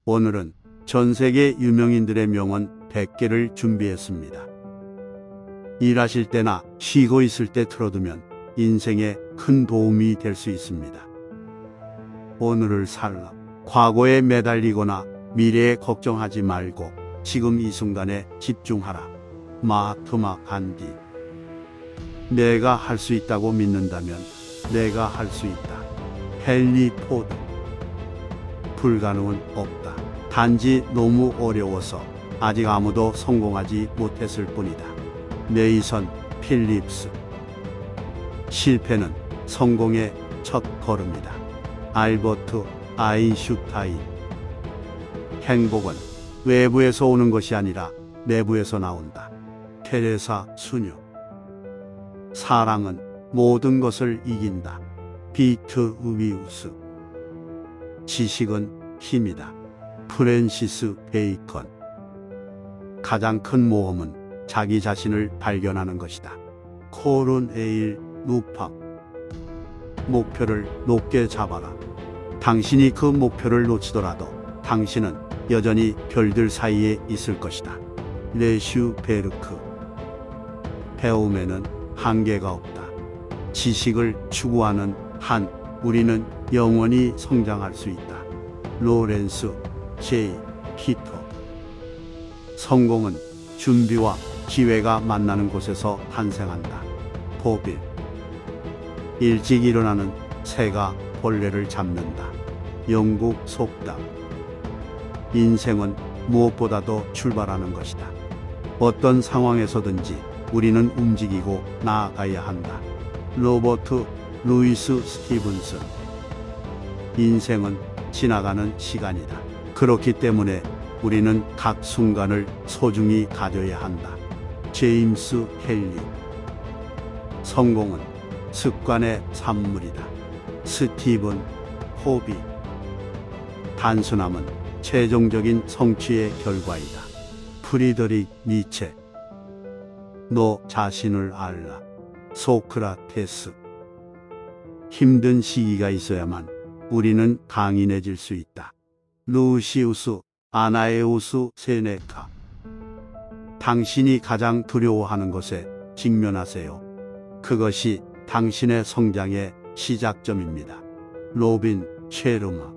오늘은 전 세계 유명인들의 명언 100개를 준비했습니다. 일하실 때나 쉬고 있을 때 틀어두면 인생에 큰 도움이 될 수 있습니다. 오늘을 살라. 과거에 매달리거나 미래에 걱정하지 말고 지금 이 순간에 집중하라. 마하트마 간디. 내가 할 수 있다고 믿는다면 내가 할 수 있다. 헨리 포드. 불가능은 없다. 단지 너무 어려워서 아직 아무도 성공하지 못했을 뿐이다. 네이선 필립스. 실패는 성공의 첫 걸음이다. 알버트 아인슈타인. 행복은 외부에서 오는 것이 아니라 내부에서 나온다. 테레사 수녀. 사랑은 모든 것을 이긴다. 비트 우비우스. 지식은 힘이다. 프랜시스 베이컨. 가장 큰 모험은 자기 자신을 발견하는 것이다. 코른 에일 루팡. 목표를 높게 잡아라. 당신이 그 목표를 놓치더라도 당신은 여전히 별들 사이에 있을 것이다. 레슈 베르크. 배움에는 한계가 없다. 지식을 추구하는 한 우리는 영원히 성장할 수 있다. 로렌스 제이 히터. 성공은 준비와 기회가 만나는 곳에서 탄생한다. 보빌. 일찍 일어나는 새가 벌레를 잡는다. 영국 속담. 인생은 무엇보다도 출발하는 것이다. 어떤 상황에서든지 우리는 움직이고 나아가야 한다. 로버트 루이스 스티븐슨. 인생은 지나가는 시간이다. 그렇기 때문에 우리는 각 순간을 소중히 가져야 한다. 제임스 헬리. 성공은 습관의 산물이다. 스티븐 코비. 단순함은 최종적인 성취의 결과이다. 프리드릭 니체. 너 자신을 알라. 소크라테스. 힘든 시기가 있어야만 우리는 강인해질 수 있다. 루시우스 아나에우스 세네카. 당신이 가장 두려워하는 것에 직면하세요. 그것이 당신의 성장의 시작점입니다. 로빈 쉐르마.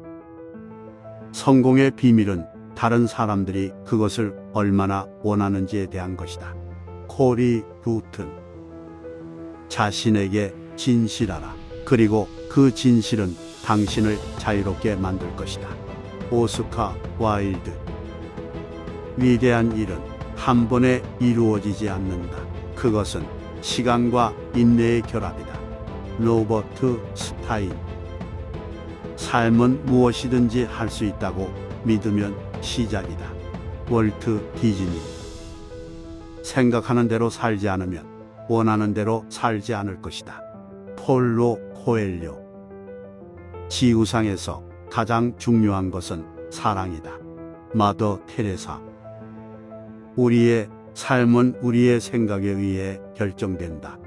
성공의 비밀은 다른 사람들이 그것을 얼마나 원하는지에 대한 것이다. 코리 루튼. 자신에게 진실하라. 그리고 그 진실은 당신을 자유롭게 만들 것이다. 오스카 와일드. 위대한 일은 한 번에 이루어지지 않는다. 그것은 시간과 인내의 결합이다. 로버트 스타인. 삶은 무엇이든지 할 수 있다고 믿으면 시작이다. 월트 디즈니. 생각하는 대로 살지 않으면 원하는 대로 살지 않을 것이다. 폴로 코엘료. 지구상에서 가장 중요한 것은 사랑이다. 마더 테레사. 우리의 삶은 우리의 생각에 의해 결정된다.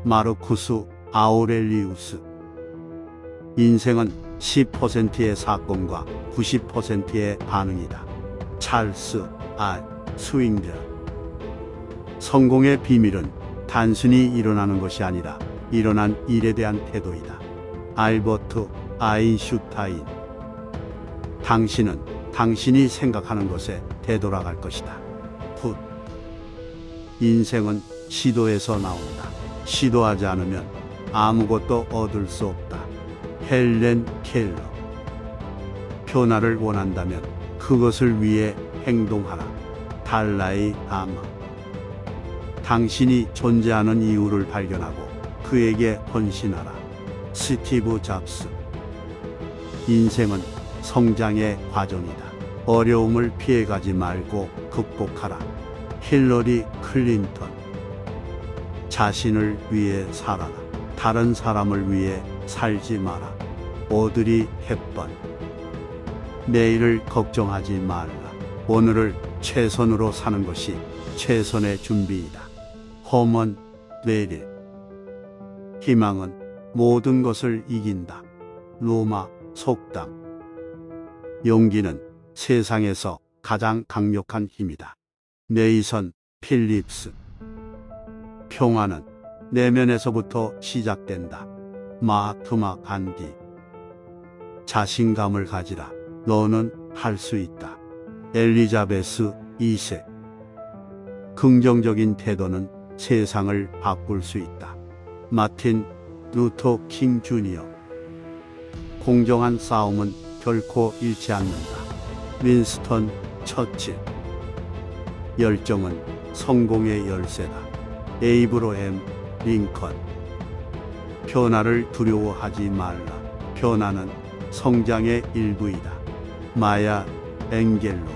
마르쿠스 아우렐리우스. 인생은 10%의 사건과 90%의 반응이다. 찰스 알 스윙저. 성공의 비밀은 단순히 일어나는 것이 아니라 일어난 일에 대한 태도이다. 알버트 아인슈타인. 당신은 당신이 생각하는 것에 되돌아갈 것이다. 풋. 인생은 시도에서 나온다. 시도하지 않으면 아무것도 얻을 수 없다. 헬렌 켈러. 변화를 원한다면 그것을 위해 행동하라. 달라이 라마. 당신이 존재하는 이유를 발견하고 그에게 헌신하라. 스티브 잡스. 인생은 성장의 과정이다. 어려움을 피해가지 말고 극복하라. 힐러리 클린턴. 자신을 위해 살아라. 다른 사람을 위해 살지 마라. 오드리 헵번. 내일을 걱정하지 말라. 오늘을 최선으로 사는 것이 최선의 준비이다. 허먼 레릴. 희망은 모든 것을 이긴다. 로마 속담. 용기는 세상에서 가장 강력한 힘이다. 네이선 필립스. 평화는 내면에서부터 시작된다. 마하트마 간디. 자신감을 가지라. 너는 할 수 있다. 엘리자베스 2세. 긍정적인 태도는 세상을 바꿀 수 있다. 마틴 루터 킹 주니어. 공정한 싸움은 결코 잃지 않는다. 윈스턴 처칠. 열정은 성공의 열쇠다. 에이브러햄 링컨. 변화를 두려워하지 말라. 변화는 성장의 일부이다. 마야 앵겔로.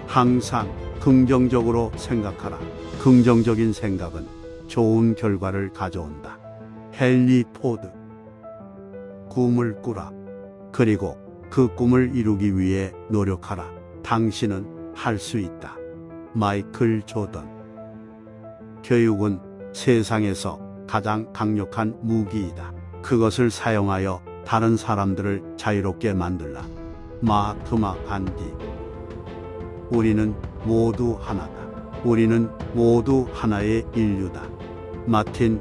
항상 긍정적으로 생각하라. 긍정적인 생각은 좋은 결과를 가져온다. 헨리 포드. 꿈을 꾸라. 그리고 그 꿈을 이루기 위해 노력하라. 당신은 할 수 있다. 마이클 조던. 교육은 세상에서 가장 강력한 무기이다. 그것을 사용하여 다른 사람들을 자유롭게 만들라. 마하트마 간디. 우리는 모두 하나다. 우리는 모두 하나의 인류다. 마틴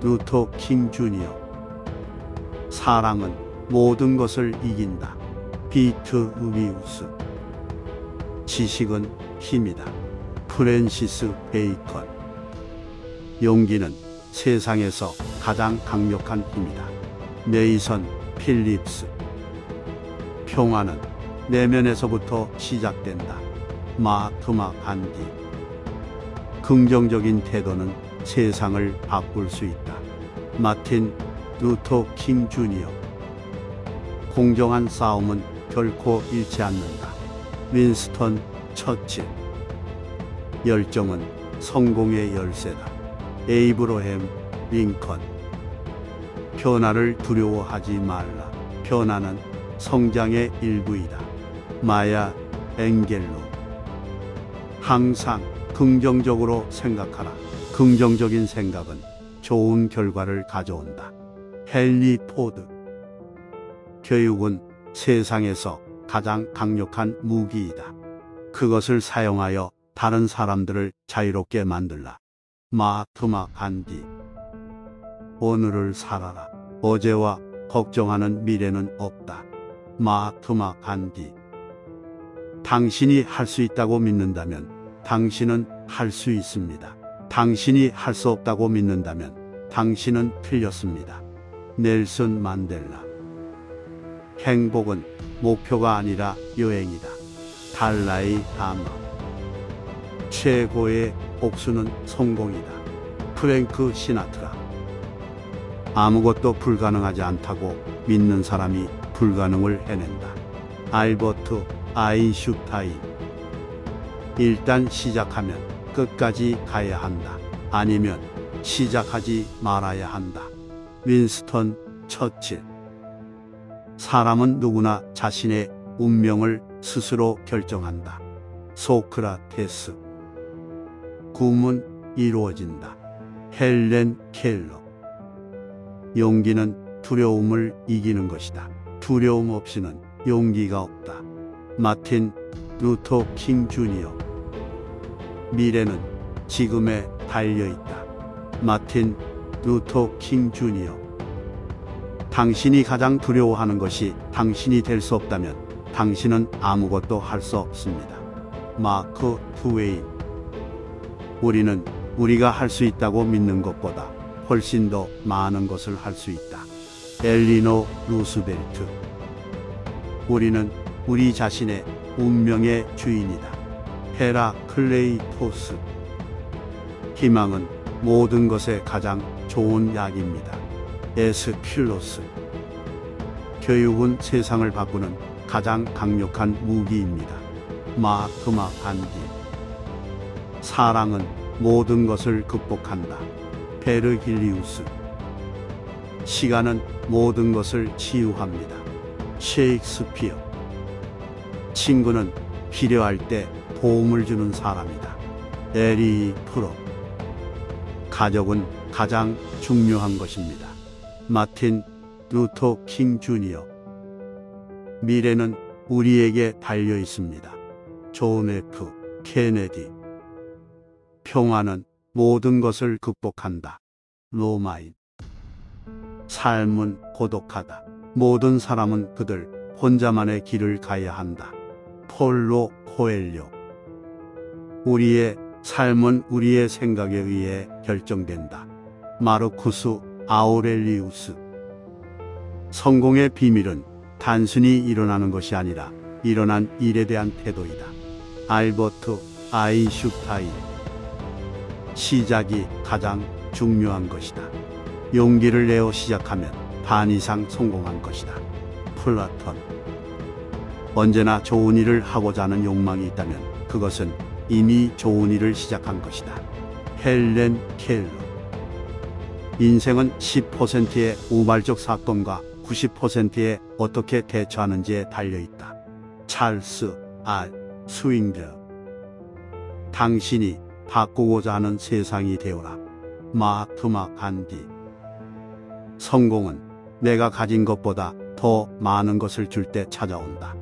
루터 킹 주니어. 사랑은 모든 것을 이긴다. 비트 위우스. 지식은 힘이다. 프랜시스 베이컨. 용기는 세상에서 가장 강력한 힘이다. 네이선 필립스. 평화는 내면에서부터 시작된다. 마하트마 간디. 긍정적인 태도는 세상을 바꿀 수 있다. 마틴 루터 킹 주니어. 공정한 싸움은 결코 잃지 않는다. 윈스턴 처칠. 열정은 성공의 열쇠다. 에이브러햄 링컨. 변화를 두려워하지 말라. 변화는 성장의 일부이다. 마야 앵겔로. 항상 긍정적으로 생각하라. 긍정적인 생각은 좋은 결과를 가져온다. 헨리 포드. 교육은 세상에서 가장 강력한 무기이다. 그것을 사용하여 다른 사람들을 자유롭게 만들라. 마하트마 간디. 오늘을 살아라. 어제와 걱정하는 미래는 없다. 마하트마 간디. 당신이 할 수 있다고 믿는다면 당신은 할 수 있습니다. 당신이 할 수 없다고 믿는다면 당신은 틀렸습니다. 넬슨 만델라. 행복은 목표가 아니라 여행이다. 달라이 라마. 최고의 복수는 성공이다. 프랭크 시나트라. 아무것도 불가능하지 않다고 믿는 사람이 불가능을 해낸다. 알버트 아인슈타인. 일단 시작하면 끝까지 가야 한다. 아니면 시작하지 말아야 한다. 윈스턴 처칠. 사람은 누구나 자신의 운명을 스스로 결정한다. 소크라테스. 꿈은 이루어진다. 헬렌 켈러. 용기는 두려움을 이기는 것이다. 두려움 없이는 용기가 없다. 마틴 루터 킹 주니어. 미래는 지금에 달려있다. 마틴 루터 킹 주니어. 당신이 가장 두려워하는 것이 당신이 될 수 없다면 당신은 아무것도 할 수 없습니다. 마크 트웨인. 우리는 우리가 할 수 있다고 믿는 것보다 훨씬 더 많은 것을 할 수 있다. 엘리노 루스벨트. 우리는 우리 자신의 운명의 주인이다. 헤라클레이토스. 희망은 모든 것의 가장 좋은 약입니다. 에스킬로스. 교육은 세상을 바꾸는 가장 강력한 무기입니다. 마하트마 간디. 사랑은 모든 것을 극복한다. 베르길리우스. 시간은 모든 것을 치유합니다. 셰익스피어. 친구는 필요할 때 도움을 주는 사람이다. 에리 프로. 가족은 가장 중요한 것입니다. 마틴 루터 킹 주니어. 미래는 우리에게 달려 있습니다. 존 F. 케네디. 평화는 모든 것을 극복한다. 로마인. 삶은 고독하다. 모든 사람은 그들 혼자만의 길을 가야 한다. 폴로 코엘료. 우리의 삶은 우리의 생각에 의해 결정된다. 마르쿠스 아우렐리우스. 성공의 비밀은 단순히 일어나는 것이 아니라 일어난 일에 대한 태도이다. 알버트 아인슈타인. 시작이 가장 중요한 것이다. 용기를 내어 시작하면 반 이상 성공한 것이다. 플라톤. 언제나 좋은 일을 하고자 하는 욕망이 있다면 그것은 이미 좋은 일을 시작한 것이다. 헬렌 켈러. 인생은 10%의 우발적 사건과 90%에 어떻게 대처하는지에 달려있다. 찰스 R. 스윙저. 당신이 바꾸고자 하는 세상이 되어라. 마하트마 간디. 성공은 내가 가진 것보다 더 많은 것을 줄 때 찾아온다.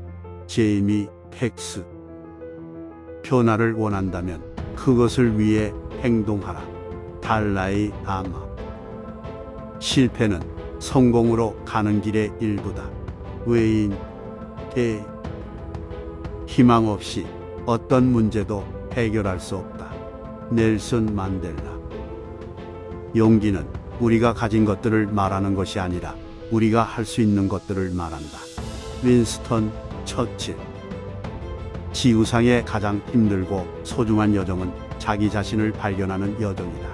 제이미 팩스. 변화를 원한다면 그것을 위해 행동하라. 달라이 라마. 실패는 성공으로 가는 길의 일부다. 웨인 데. 희망 없이 어떤 문제도 해결할 수 없다. 넬슨 만델라. 용기는 우리가 가진 것들을 말하는 것이 아니라 우리가 할 수 있는 것들을 말한다. 윈스턴 처칠. 지구상의 가장 힘들고 소중한 여정은 자기 자신을 발견하는 여정이다.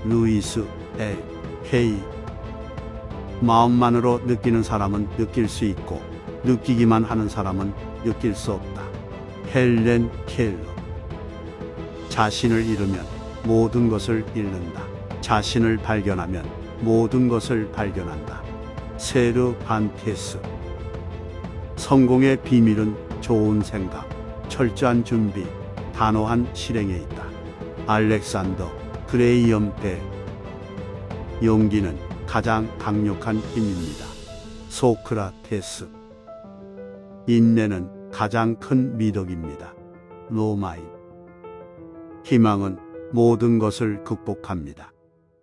루이스 L. K. 마음만으로 느끼는 사람은 느낄 수 있고 느끼기만 하는 사람은 느낄 수 없다. 헬렌 켈러. 자신을 잃으면 모든 것을 잃는다. 자신을 발견하면 모든 것을 발견한다. 세르 반테스. 성공의 비밀은 좋은 생각, 철저한 준비, 단호한 실행에 있다. 알렉산더 그레이엄 벨. 용기는 가장 강력한 힘입니다. 소크라테스. 인내는 가장 큰 미덕입니다. 로마인. 희망은 모든 것을 극복합니다.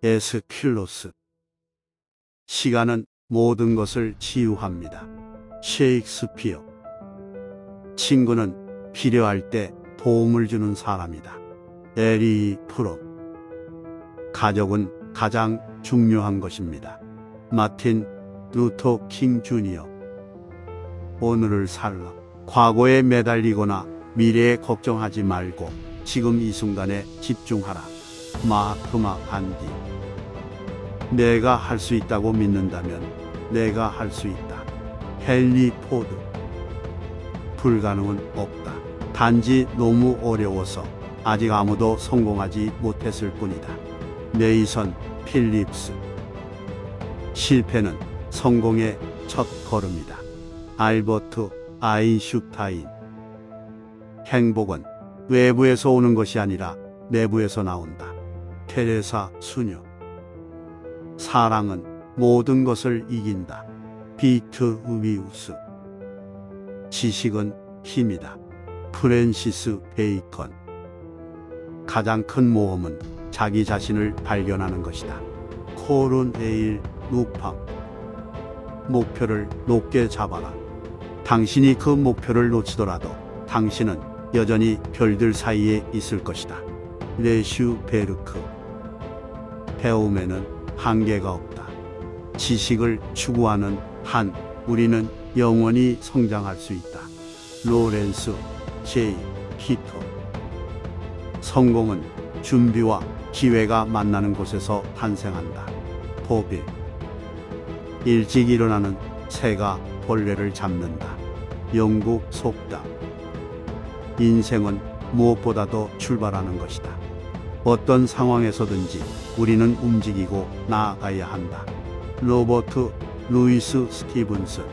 에스킬로스. 시간은 모든 것을 치유합니다. 셰익스피어. 친구는 필요할 때 도움을 주는 사람이다. 에리 프롬. 가족은 가장 중요한 것입니다. 마틴 루터 킹 주니어. 오늘을 살라. 과거에 매달리거나 미래에 걱정하지 말고 지금 이 순간에 집중하라. 마하트마 간디. 내가 할 수 있다고 믿는다면 내가 할 수 있다. 헨리 포드. 불가능은 없다. 단지 너무 어려워서 아직 아무도 성공하지 못했을 뿐이다. 네이선 필립스. 실패는 성공의 첫 걸음이다. 알버트 아인슈타인. 행복은 외부에서 오는 것이 아니라 내부에서 나온다. 테레사 수녀. 사랑은 모든 것을 이긴다. 비트 위우스. 지식은 힘이다. 프랜시스 베이컨. 가장 큰 모험은 자기 자신을 발견하는 것이다. 코른 에일 루팡. 목표를 높게 잡아라. 당신이 그 목표를 놓치더라도 당신은 여전히 별들 사이에 있을 것이다. 레슈 베르크. 배움에는 한계가 없다. 지식을 추구하는 한 우리는 영원히 성장할 수 있다. 로렌스 J. 히터. 성공은 준비와 기회가 만나는 곳에서 탄생한다. 포빌. 일찍 일어나는 새가 벌레를 잡는다. 영국 속담. 인생은 무엇보다도 출발하는 것이다. 어떤 상황에서든지 우리는 움직이고 나아가야 한다. 로버트 루이스 스티븐슨.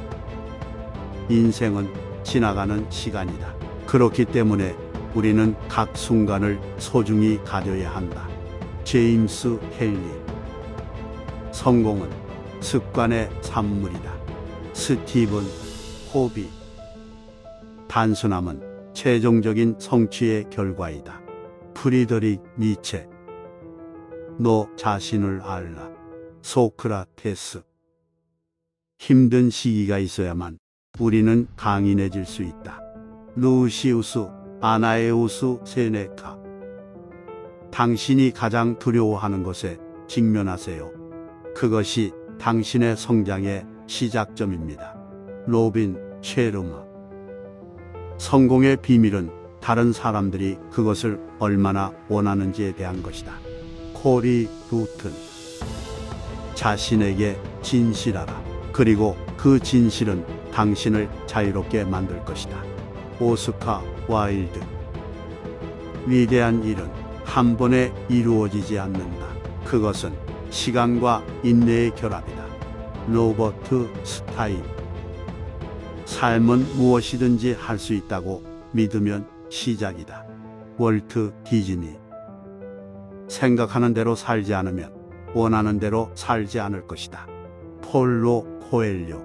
인생은 지나가는 시간이다. 그렇기 때문에 우리는 각 순간을 소중히 가져야 한다. 제임스 헨리. 성공은 습관의 산물이다. 스티븐 코비. 단순함은 최종적인 성취의 결과이다. 프리드리히 니체. 너 자신을 알라. 소크라테스. 힘든 시기가 있어야만 우리는 강인해질 수 있다. 루시우스 아나에우스 세네카. 당신이 가장 두려워하는 것에 직면하세요. 그것이 당신의 성장의 시작점입니다. 로빈 쉐르마. 성공의 비밀은 다른 사람들이 그것을 얼마나 원하는지에 대한 것이다. 코리 루튼. 자신에게 진실하라. 그리고 그 진실은 당신을 자유롭게 만들 것이다. 오스카 와일드. 위대한 일은 한 번에 이루어지지 않는다. 그것은 시간과 인내의 결합이다. 로버트 스타인. 삶은 무엇이든지 할 수 있다고 믿으면 시작이다. 월트 디즈니. 생각하는 대로 살지 않으면 원하는 대로 살지 않을 것이다. 폴로 코엘료.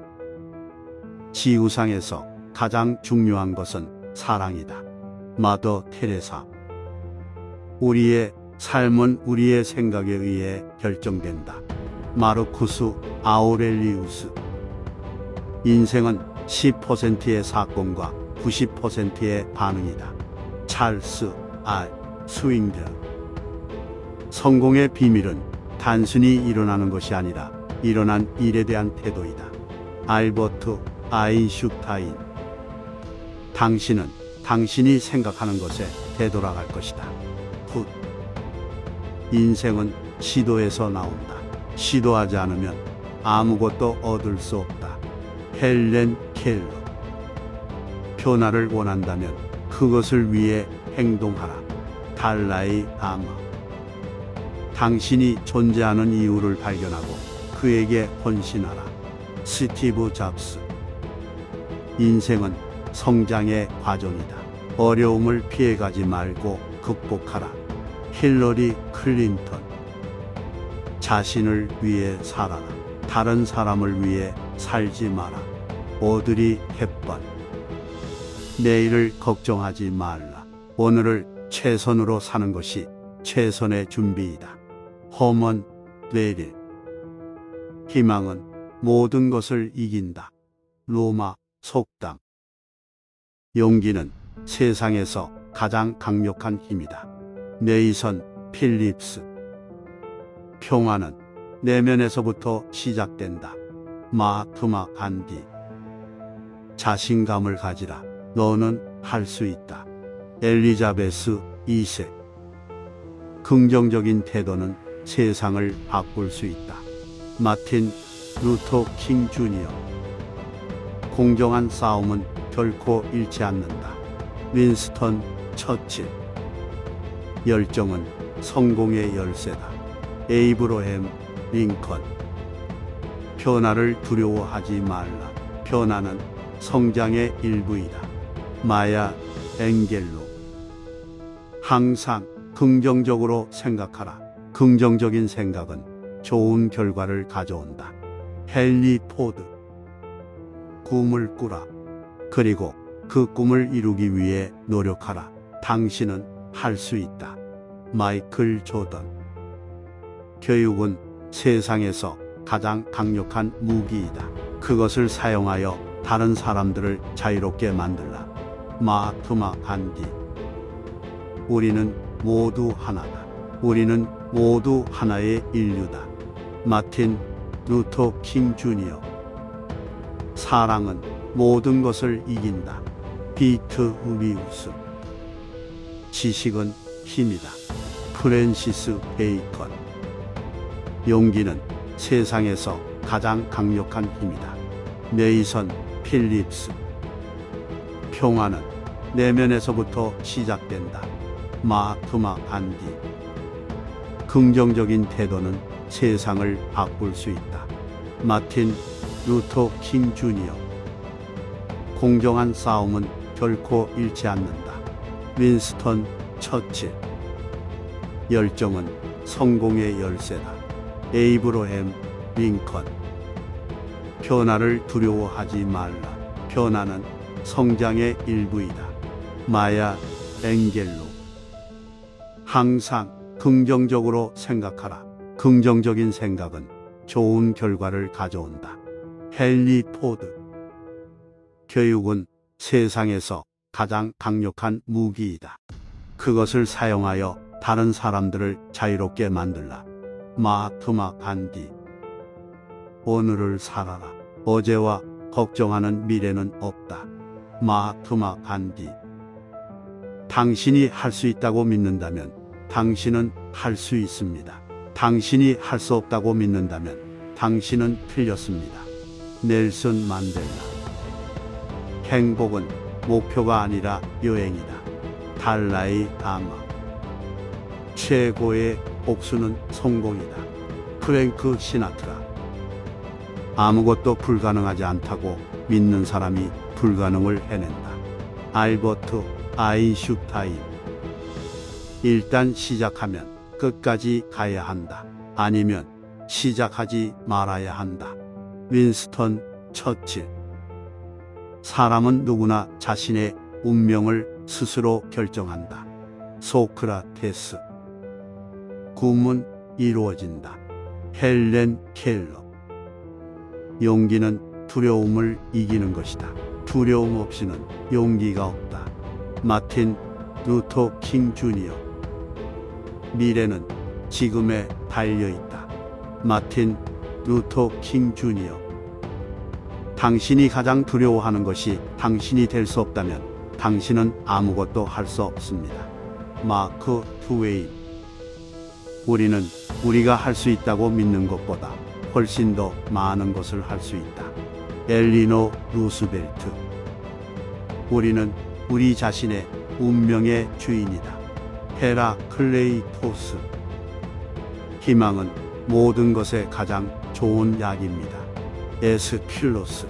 지구상에서 가장 중요한 것은 사랑이다. 마더 테레사. 우리의 삶은 우리의 생각에 의해 결정된다. 마르쿠스 아우렐리우스. 인생은 10%의 사건과 90%의 반응이다. 찰스 알 스윙들. 성공의 비밀은 단순히 일어나는 것이 아니라 일어난 일에 대한 태도이다. 알버트 아인슈타인. 당신은 당신이 생각하는 것에 되돌아갈 것이다. 훗. 인생은 시도에서 나온다. 시도하지 않으면 아무것도 얻을 수 없다. 헬렌 켈러. 변화를 원한다면 그것을 위해 행동하라. 달라이 라마. 당신이 존재하는 이유를 발견하고 그에게 헌신하라. 스티브 잡스. 인생은 성장의 과정이다. 어려움을 피해가지 말고 극복하라. 힐러리 클린턴. 자신을 위해 살아라. 다른 사람을 위해 살지 마라. 오드리 헵번. 내일을 걱정하지 말라. 오늘을 최선으로 사는 것이 최선의 준비이다. 허먼 레릴. 희망은 모든 것을 이긴다. 로마 속담. 용기는 세상에서 가장 강력한 힘이다. 네이선 필립스. 평화는 내면에서부터 시작된다. 마하트마 간디. 자신감을 가지라. 너는 할 수 있다. 엘리자베스 2세. 긍정적인 태도는 세상을 바꿀 수 있다. 마틴 루터 킹 주니어. 공정한 싸움은 결코 잃지 않는다. 윈스턴 처칠. 열정은 성공의 열쇠다. 에이브러햄 링컨. 변화를 두려워하지 말라. 변화는 성장의 일부이다. 마야 앵겔로. 항상 긍정적으로 생각하라. 긍정적인 생각은 좋은 결과를 가져온다. 헨리 포드. 꿈을 꾸라. 그리고 그 꿈을 이루기 위해 노력하라. 당신은 할 수 있다. 마이클 조던. 교육은 세상에서 가장 강력한 무기이다. 그것을 사용하여 다른 사람들을 자유롭게 만들라. 마하트마 간디. 우리는 모두 하나다. 우리는 모두 하나의 인류다. 마틴 루터 킹 주니어. 사랑은 모든 것을 이긴다. 피트 우리우스. 지식은 힘이다. 프랜시스 베이컨. 용기는 세상에서 가장 강력한 힘이다. 네이선 필립스. 평화는 내면에서부터 시작된다. 마하트마 간디. 긍정적인 태도는 세상을 바꿀 수 있다. 마틴 루터 킹 주니어. 공정한 싸움은 결코 잃지 않는다. 윈스턴 처칠. 열정은 성공의 열쇠다. 에이브러햄 링컨. 변화를 두려워하지 말라. 변화는 성장의 일부이다. 마야 엥겔로. 항상 긍정적으로 생각하라. 긍정적인 생각은 좋은 결과를 가져온다. 헨리 포드. 교육은 세상에서 가장 강력한 무기이다. 그것을 사용하여 다른 사람들을 자유롭게 만들라. 마하트마 간디. 오늘을 살아라. 어제와 걱정하는 미래는 없다. 마하트마 간디. 당신이 할 수 있다고 믿는다면 당신은 할 수 있습니다. 당신이 할 수 없다고 믿는다면 당신은 틀렸습니다. 넬슨 만델라. 행복은 목표가 아니라 여행이다. 달라이 라마. 최고의 복수는 성공이다. 프랭크 시나트라. 아무것도 불가능하지 않다고 믿는 사람이 불가능을 해낸다. 알버트 아인슈타인. 일단 시작하면 끝까지 가야 한다. 아니면 시작하지 말아야 한다. 윈스턴 처칠. 사람은 누구나 자신의 운명을 스스로 결정한다. 소크라테스. 꿈은 이루어진다. 헬렌 켈러. 용기는 두려움을 이기는 것이다. 두려움 없이는 용기가 없다. 마틴 루터 킹 주니어. 미래는 지금에 달려있다. 마틴 루터 킹 주니어. 당신이 가장 두려워하는 것이 당신이 될 수 없다면 당신은 아무것도 할 수 없습니다. 마크 트웨인. 우리는 우리가 할 수 있다고 믿는 것보다 훨씬 더 많은 것을 할 수 있다. 엘리노 루스벨트. 우리는 우리 자신의 운명의 주인이다. 헤라클레이토스. 희망은 모든 것의 가장 좋은 약입니다. 에스킬로스.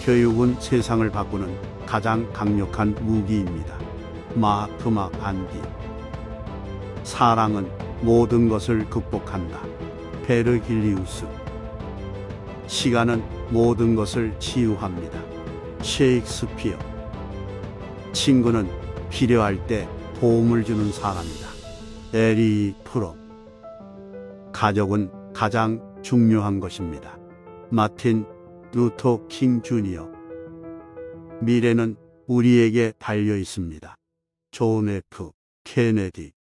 교육은 세상을 바꾸는 가장 강력한 무기입니다. 마하트마 간디. 사랑은 모든 것을 극복한다. 베르길리우스. 시간은 모든 것을 치유합니다. 셰익스피어. 친구는 필요할 때 도움을 주는 사람이다. 에리 프롬. 가족은 가장 중요한 것입니다. 마틴 루터 킹 주니어. 미래는 우리에게 달려 있습니다. 존 F 케네디.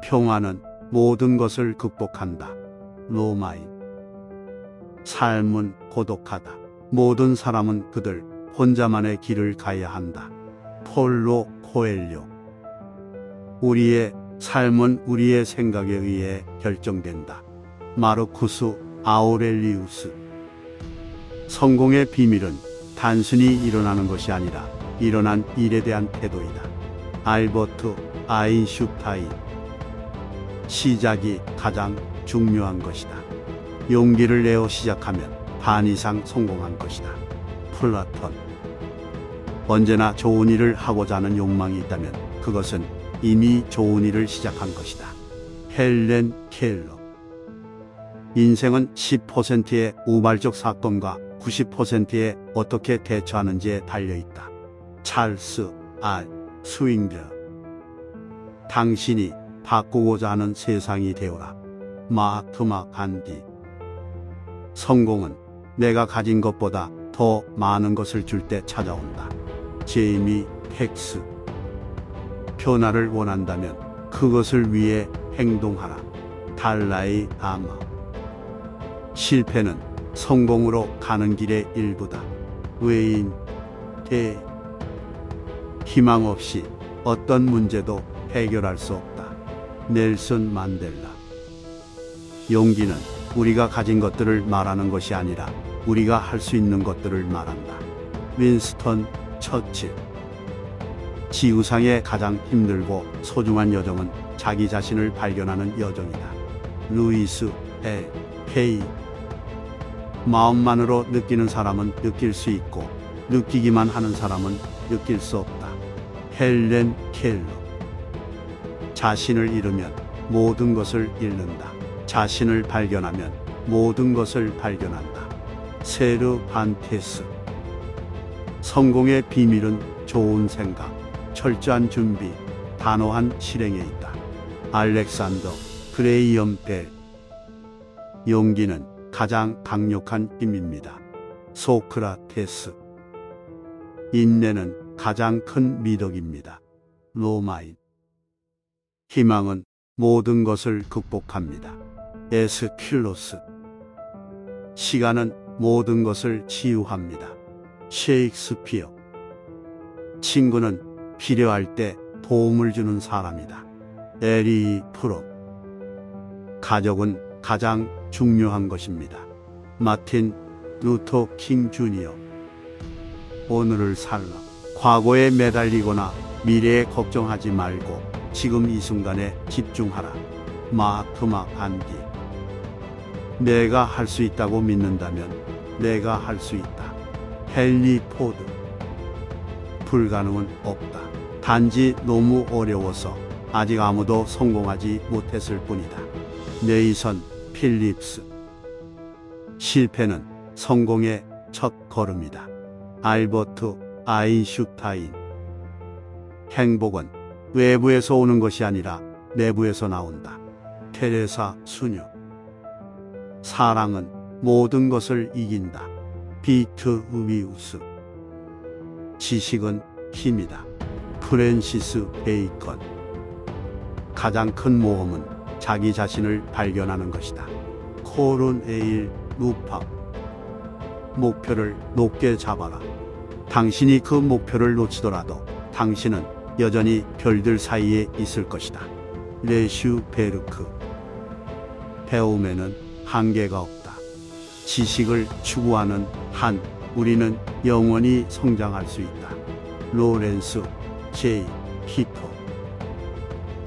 평화는 모든 것을 극복한다. 로마인. 삶은 고독하다. 모든 사람은 그들 혼자만의 길을 가야 한다. 폴로 코엘료. 우리의 삶은 우리의 생각에 의해 결정된다. 마르쿠스 아우렐리우스. 성공의 비밀은 단순히 일어나는 것이 아니라 일어난 일에 대한 태도이다. 알버트 아인슈타인. 시작이 가장 중요한 것이다. 용기를 내어 시작하면 반 이상 성공한 것이다. 플라톤. 언제나 좋은 일을 하고자 하는 욕망이 있다면 그것은 이미 좋은 일을 시작한 것이다. 헬렌 켈러. 인생은 10%의 우발적 사건과 90%의 어떻게 대처하는지에 달려있다. 찰스 알 스윙저. 당신이 바꾸고자 하는 세상이 되어라. 마하트마 간디. 성공은 내가 가진 것보다 더 많은 것을 줄 때 찾아온다. 제이미 팩스. 변화를 원한다면 그것을 위해 행동하라. 달라이 라마. 실패는 성공으로 가는 길의 일부다. 웨인 대. 희망 없이 어떤 문제도 해결할 수 없다. 넬슨 만델라. 용기는 우리가 가진 것들을 말하는 것이 아니라 우리가 할 수 있는 것들을 말한다. 윈스턴 처칠. 지구상의 가장 힘들고 소중한 여정은 자기 자신을 발견하는 여정이다. 루이스 엘 헤이. 마음만으로 느끼는 사람은 느낄 수 있고 느끼기만 하는 사람은 느낄 수 없다. 헬렌 켈러. 자신을 잃으면 모든 것을 잃는다. 자신을 발견하면 모든 것을 발견한다. 세르 반테스. 성공의 비밀은 좋은 생각, 철저한 준비, 단호한 실행에 있다. 알렉산더 그레이엄 벨. 용기는 가장 강력한 힘입니다. 소크라테스. 인내는 가장 큰 미덕입니다. 로마인. 희망은 모든 것을 극복합니다. 에스킬로스. 시간은 모든 것을 치유합니다. 셰익스피어. 친구는 필요할 때 도움을 주는 사람이다. 에리 프롬. 가족은 가장 중요한 것입니다. 마틴 루터 킹 주니어. 오늘을 살라. 과거에 매달리거나 미래에 걱정하지 말고 지금 이 순간에 집중하라. 마hatma 간디. 내가 할 수 있다고 믿는다면 내가 할 수 있다. 헨리 포드. 불가능은 없다. 단지 너무 어려워서 아직 아무도 성공하지 못했을 뿐이다. 네이선 필립스. 실패는 성공의 첫 걸음이다. 알버트 아인슈타인. 행복은 외부에서 오는 것이 아니라 내부에서 나온다. 테레사 수녀. 사랑은 모든 것을 이긴다. 비트위우스. 지식은 힘이다. 프랜시스 베이컨. 가장 큰 모험은 자기 자신을 발견하는 것이다. 코른 에일 루파. 목표를 높게 잡아라. 당신이 그 목표를 놓치더라도 당신은 여전히 별들 사이에 있을 것이다. 레슈 베르크. 배움에는 한계가 없다. 지식을 추구하는 한 우리는 영원히 성장할 수 있다. 로렌스 제이 히터.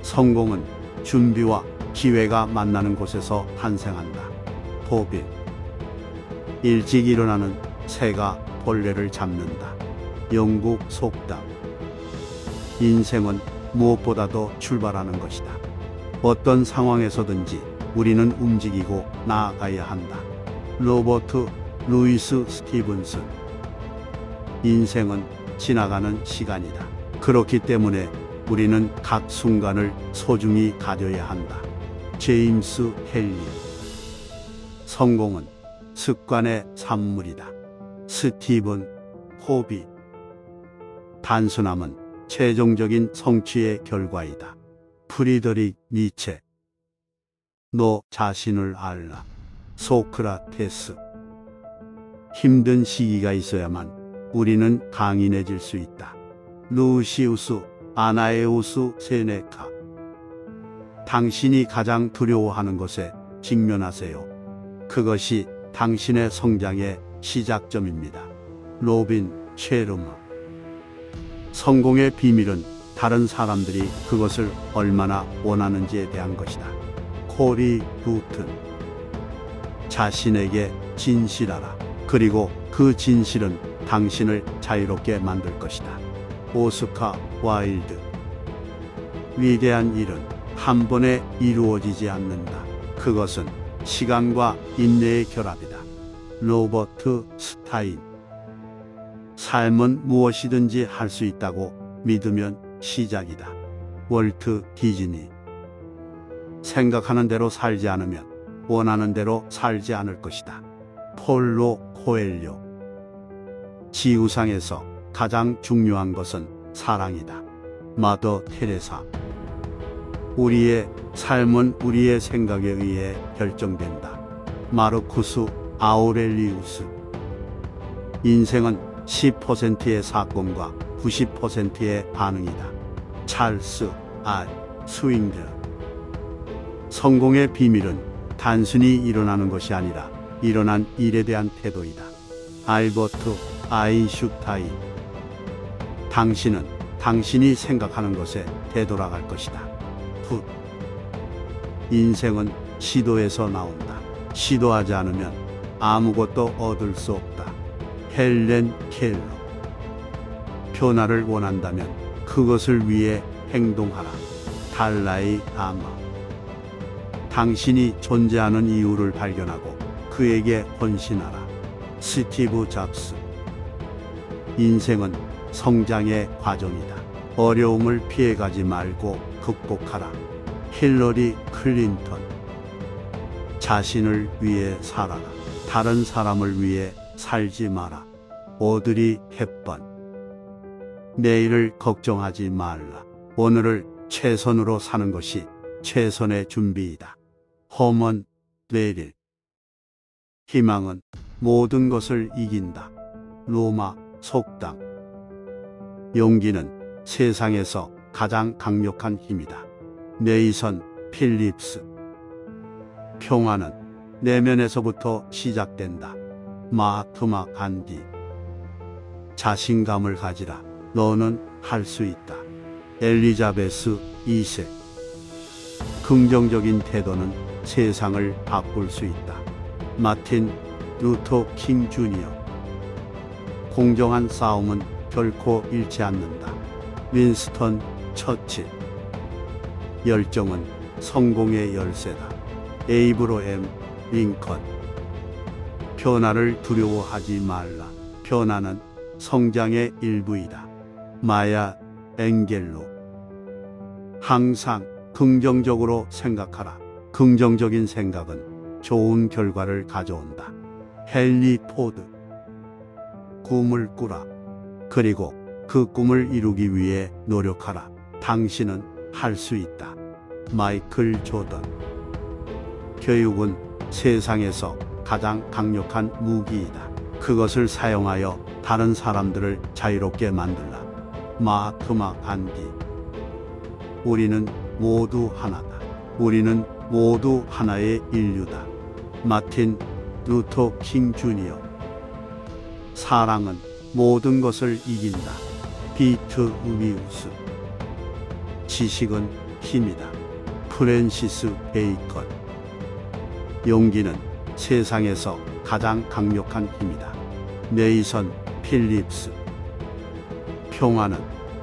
성공은 준비와 기회가 만나는 곳에서 탄생한다. 도빌. 일찍 일어나는 새가 벌레를 잡는다. 영국 속담. 인생은 무엇보다도 출발하는 것이다. 어떤 상황에서든지 우리는 움직이고 나아가야 한다. 로버트 루이스 스티븐슨. 인생은 지나가는 시간이다. 그렇기 때문에 우리는 각 순간을 소중히 가져야 한다. 제임스 헬리. 성공은 습관의 산물이다. 스티븐 코비. 단순함은 최종적인 성취의 결과이다. 프리드릭 니체. 너 자신을 알라. 소크라테스. 힘든 시기가 있어야만 우리는 강인해질 수 있다. 루시우스 아나에우스 세네카. 당신이 가장 두려워하는 것에 직면하세요. 그것이 당신의 성장의 시작점입니다. 로빈 쉐르마. 성공의 비밀은 다른 사람들이 그것을 얼마나 원하는지에 대한 것이다. 코리 루튼. 자신에게 진실하라. 그리고 그 진실은 당신을 자유롭게 만들 것이다. 오스카 와일드. 위대한 일은 한 번에 이루어지지 않는다. 그것은 시간과 인내의 결합이다. 로버트 스타인. 삶은 무엇이든지 할 수 있다고 믿으면 시작이다. 월트 디즈니. 생각하는 대로 살지 않으면 원하는 대로 살지 않을 것이다. 폴로 코엘료. 지구상에서 가장 중요한 것은 사랑이다. 마더 테레사. 우리의 삶은 우리의 생각에 의해 결정된다. 마르쿠스 아우렐리우스. 인생은 10%의 사건과 90%의 반응이다. 찰스 알 스윙드. 성공의 비밀은 단순히 일어나는 것이 아니라 일어난 일에 대한 태도이다. 알버트 아인슈타인. 당신은 당신이 생각하는 것에 되돌아갈 것이다. 훗. 인생은 시도에서 나온다. 시도하지 않으면 아무것도 얻을 수 없다. 헬렌 켈러. 변화를 원한다면 그것을 위해 행동하라. 달라이 라마. 당신이 존재하는 이유를 발견하고 그에게 헌신하라. 스티브 잡스. 인생은 성장의 과정이다. 어려움을 피해가지 말고 극복하라. 힐러리 클린턴. 자신을 위해 살아라. 다른 사람을 위해 살지 마라. 오드리 헵번. 내일을 걱정하지 말라. 오늘을 최선으로 사는 것이 최선의 준비이다. 허먼 뇌릴. 희망은 모든 것을 이긴다. 로마 속담. 용기는 세상에서 가장 강력한 힘이다. 네이선 필립스. 평화는 내면에서부터 시작된다. 마하트마 간디. 자신감을 가지라. 너는 할 수 있다. 엘리자베스 2세. 긍정적인 태도는 세상을 바꿀 수 있다. 마틴 루터 킹 주니어. 공정한 싸움은 결코 잃지 않는다. 윈스턴 처칠. 열정은 성공의 열쇠다. 에이브러햄 링컨. 변화를 두려워하지 말라. 변화는 성장의 일부이다. 마야 앵겔로. 항상 긍정적으로 생각하라. 긍정적인 생각은 좋은 결과를 가져온다. 헨리 포드. 꿈을 꾸라. 그리고 그 꿈을 이루기 위해 노력하라. 당신은 할 수 있다. 마이클 조던. 교육은 세상에서 가장 강력한 무기이다. 그것을 사용하여 다른 사람들을 자유롭게 만들라. 마하트마 간디. 우리는 모두 하나다. 우리는 모두 하나의 인류다. 마틴 루터 킹 주니어. 사랑은 모든 것을 이긴다. 비트 위우스. 지식은 힘이다. 프랜시스 베이컨. 용기는 세상에서 가장 강력한 힘이다. 네이선 필립스. 평화는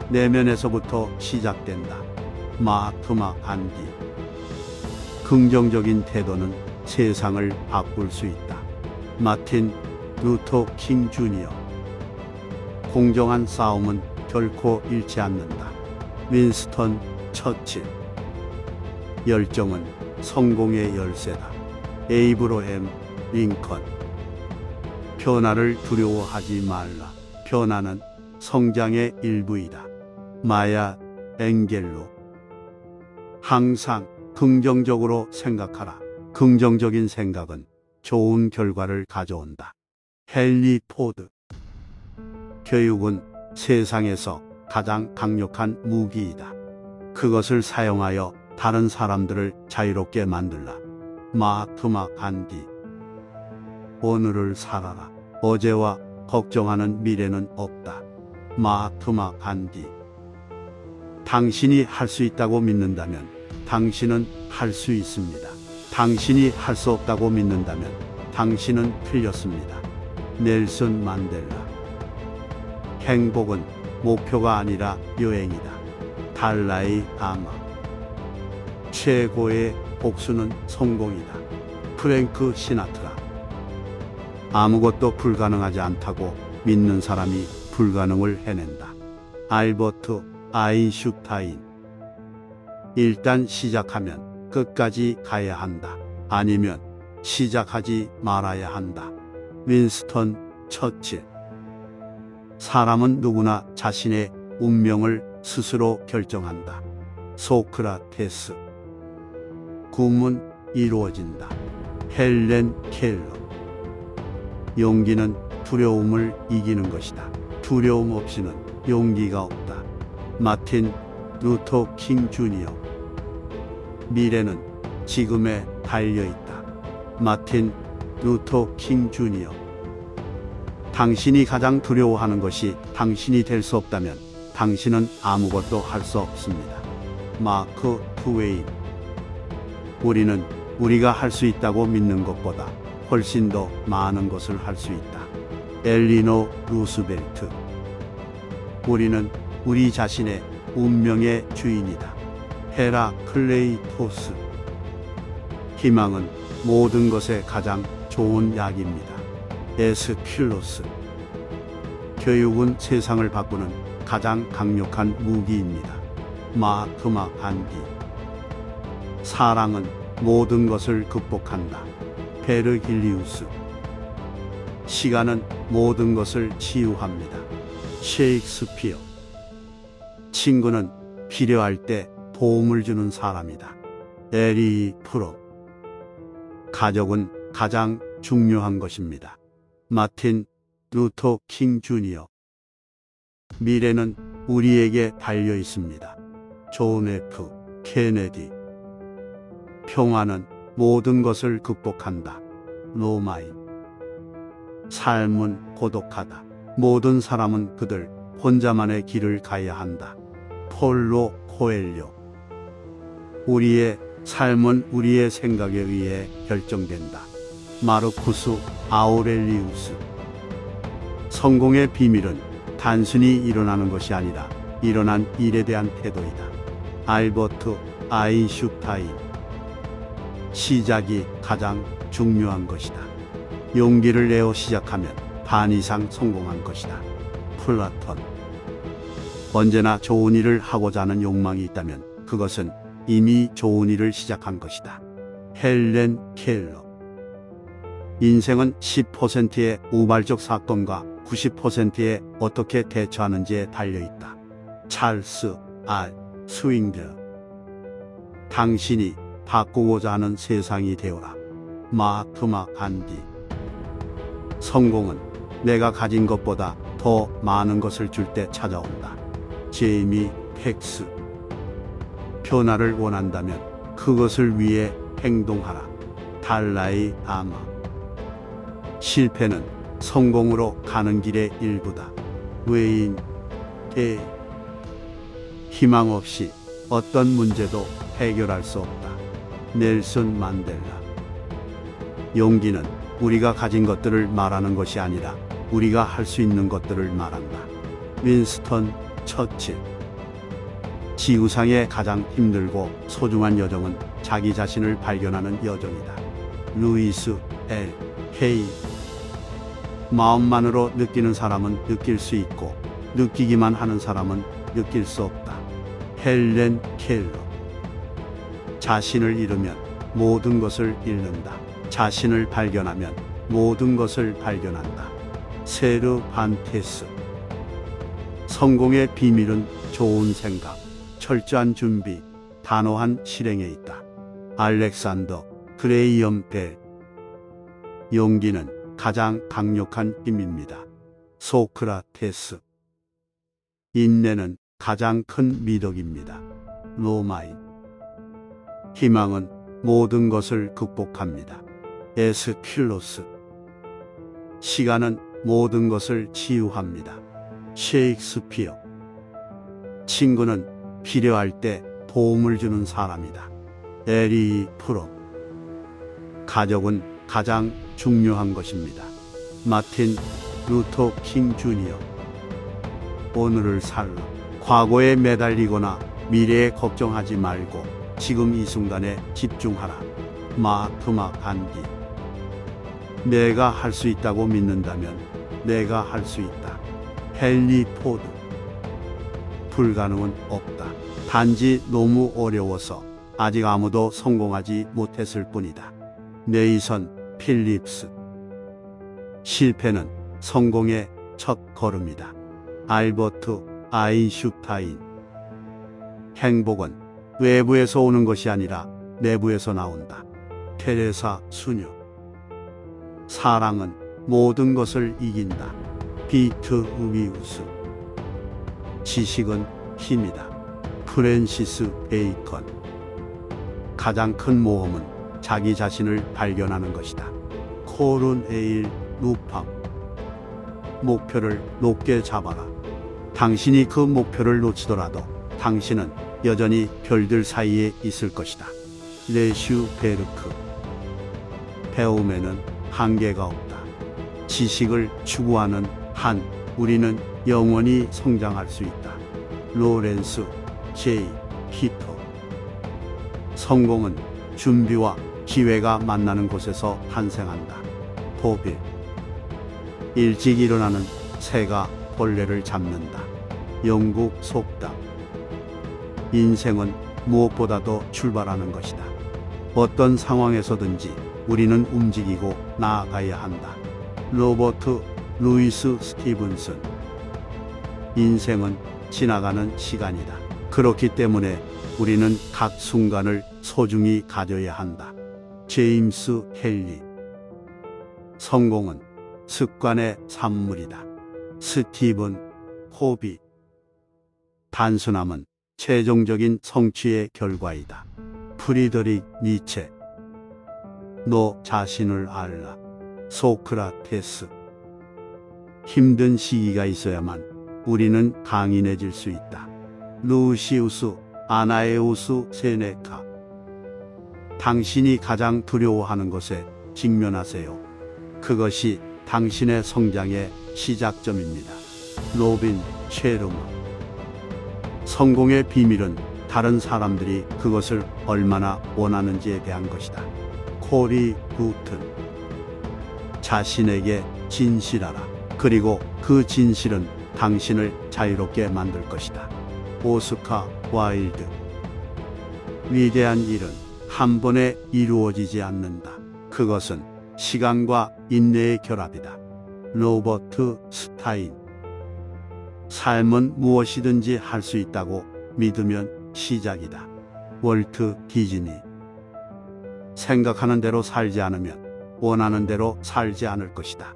내면에서부터 시작된다. 마하트마 간디. 긍정적인 태도는 세상을 바꿀 수 있다. 마틴 루터 킹 주니어. 공정한 싸움은 결코 잃지 않는다. 윈스턴 처칠. 열정은 성공의 열쇠다. 에이브러햄 링컨. 변화를 두려워하지 말라. 변화는 성장의 일부이다. 마야 앵겔로. 항상 긍정적으로 생각하라. 긍정적인 생각은 좋은 결과를 가져온다. 헨리 포드. 교육은 세상에서 가장 강력한 무기이다. 그것을 사용하여 다른 사람들을 자유롭게 만들라. 마하트마 간디. 오늘을 살아라. 어제와 걱정하는 미래는 없다. 마하트마 간디. 당신이 할 수 있다고 믿는다면 당신은 할 수 있습니다. 당신이 할 수 없다고 믿는다면 당신은 틀렸습니다. 넬슨 만델라. 행복은 목표가 아니라 여행이다. 달라이 라마. 최고의 복수는 성공이다. 프랭크 시나트라. 아무것도 불가능하지 않다고 믿는 사람이 불가능을 해낸다. 알버트 아인슈타인. 일단 시작하면 끝까지 가야 한다. 아니면 시작하지 말아야 한다. 윈스턴 처칠. 사람은 누구나 자신의 운명을 스스로 결정한다. 소크라테스. 꿈은 이루어진다. 헬렌 켈러. 용기는 두려움을 이기는 것이다. 두려움 없이는 용기가 없다. 마틴 루터 킹 주니어. 미래는 지금에 달려있다. 마틴 루터 킹 주니어. 당신이 가장 두려워하는 것이 당신이 될 수 없다면 당신은 아무것도 할 수 없습니다. 마크 트웨인. 우리는 우리가 할 수 있다고 믿는 것보다 훨씬 더 많은 것을 할 수 있다. 엘리노 루스벨트. 우리는 우리 자신의 운명의 주인이다. 헤라클레이토스. 희망은 모든 것의 가장 좋은 약입니다. 에스킬로스. 교육은 세상을 바꾸는 가장 강력한 무기입니다. 마하트마 간디. 사랑은 모든 것을 극복한다. 베르길리우스. 시간은 모든 것을 치유합니다. 셰익스피어. 친구는 필요할 때 도움을 주는 사람이다. 에리 프롬. 가족은 가장 중요한 것입니다. 마틴 루터 킹 주니어. 미래는 우리에게 달려 있습니다. 존 F 케네디. 평화는 모든 것을 극복한다. 로마인. 삶은 고독하다. 모든 사람은 그들 혼자만의 길을 가야 한다. 폴로 코엘료. 우리의 삶은 우리의 생각에 의해 결정된다. 마르쿠스 아우렐리우스. 성공의 비밀은 단순히 일어나는 것이 아니라 일어난 일에 대한 태도이다. 알버트 아인슈타인. 시작이 가장 중요한 것이다. 용기를 내어 시작하면 반 이상 성공한 것이다. 플라톤. 언제나 좋은 일을 하고자 하는 욕망이 있다면 그것은 이미 좋은 일을 시작한 것이다. 헬렌 켈러. 인생은 10%의 우발적 사건과 90%에 어떻게 대처하는지에 달려있다. 찰스 R 스윙더. 당신이 바꾸고자 하는 세상이 되어라. 마하트마 간디. 성공은 내가 가진 것보다 더 많은 것을 줄 때 찾아온다. 제이미 팩스. 변화를 원한다면 그것을 위해 행동하라. 달라이 라마. 실패는 성공으로 가는 길의 일부다. 웨인 데. 희망 없이 어떤 문제도 해결할 수 없다. 넬슨 만델라. 용기는 우리가 가진 것들을 말하는 것이 아니라 우리가 할 수 있는 것들을 말한다. 윈스턴 처칠. 지구상의 가장 힘들고 소중한 여정은 자기 자신을 발견하는 여정이다. 루이스 L K. 마음만으로 느끼는 사람은 느낄 수 있고 느끼기만 하는 사람은 느낄 수 없다. 헬렌 켈러. 자신을 잃으면 모든 것을 잃는다. 자신을 발견하면 모든 것을 발견한다. 세르 반테스. 성공의 비밀은 좋은 생각, 철저한 준비, 단호한 실행에 있다. 알렉산더 그레이엄 벨. 용기는 가장 강력한 힘입니다. 소크라테스. 인내는 가장 큰 미덕입니다. 로마인. 희망은 모든 것을 극복합니다. 에스킬로스. 시간은 모든 것을 치유합니다. 셰익스피어. 친구는 필요할 때 도움을 주는 사람이다. 에리 프롬. 가족은 가장 중요한 것입니다. 마틴 루터 킹 주니어. 오늘을 살라. 과거에 매달리거나 미래에 걱정하지 말고 지금 이 순간에 집중하라. 마하트마 간디. 내가 할 수 있다고 믿는다면 내가 할 수 있다. 헨리 포드. 불가능은 없다. 단지 너무 어려워서 아직 아무도 성공하지 못했을 뿐이다. 네이선 필립스. 실패는 성공의 첫 걸음이다. 알버트 아인슈타인. 행복은 외부에서 오는 것이 아니라 내부에서 나온다. 테레사 수녀. 사랑은 모든 것을 이긴다. 비트 우비우스. 지식은 힘이다. 프랜시스 베이컨. 가장 큰 모험은 자기 자신을 발견하는 것이다. 코른 에일 루팜. 목표를 높게 잡아라. 당신이 그 목표를 놓치더라도 당신은 여전히 별들 사이에 있을 것이다. 레슈 베르크. 배움에는 한계가 없다. 지식을 추구하는 한 우리는 영원히 성장할 수 있다. 로렌스 J 히터. 성공은 준비와 기회가 만나는 곳에서 탄생한다. 도빌. 일찍 일어나는 새가 벌레를 잡는다. 영국 속담. 인생은 무엇보다도 출발하는 것이다. 어떤 상황에서든지 우리는 움직이고 나아가야 한다. 로버트 루이스 스티븐슨. 인생은 지나가는 시간이다. 그렇기 때문에 우리는 각 순간을 소중히 가져야 한다. 제임스 헨리. 성공은 습관의 산물이다. 스티븐 코비. 단순함은 최종적인 성취의 결과이다. 프리드릭 니체. 너 자신을 알라. 소크라테스. 힘든 시기가 있어야만 우리는 강인해질 수 있다. 루시우스 아나에우스 세네카. 당신이 가장 두려워하는 것에 직면하세요. 그것이 당신의 성장의 시작점입니다. 로빈 셰르먼. 성공의 비밀은 다른 사람들이 그것을 얼마나 원하는지에 대한 것이다. 코리 부튼. 자신에게 진실하라. 그리고 그 진실은 당신을 자유롭게 만들 것이다. 오스카 와일드. 위대한 일은 한 번에 이루어지지 않는다. 그것은 시간과 인내의 결합이다. 로버트 스타인. 삶은 무엇이든지 할 수 있다고 믿으면 시작이다. 월트 디즈니. 생각하는 대로 살지 않으면 원하는 대로 살지 않을 것이다.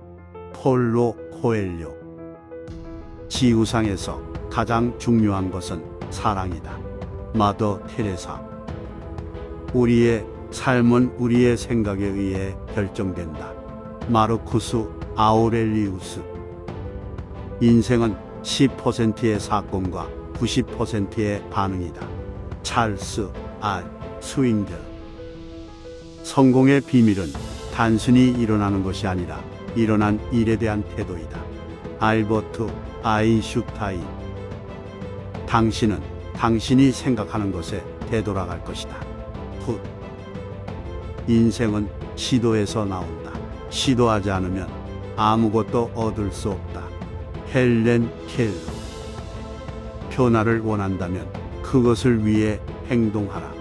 폴로 코엘료. 지구상에서 가장 중요한 것은 사랑이다. 마더 테레사. 우리의 삶은 우리의 생각에 의해 결정된다. 마르쿠스 아우렐리우스. 인생은 10%의 사건과 90%의 반응이다. 찰스 알 스윙델. 성공의 비밀은 단순히 일어나는 것이 아니라 일어난 일에 대한 태도이다. 알버트 아인슈타인. 당신은 당신이 생각하는 것에 되돌아갈 것이다. 풋. 인생은 시도에서 나온다. 시도하지 않으면 아무것도 얻을 수 없다. 헬렌 켈러. 변화를 원한다면 그것을 위해 행동하라.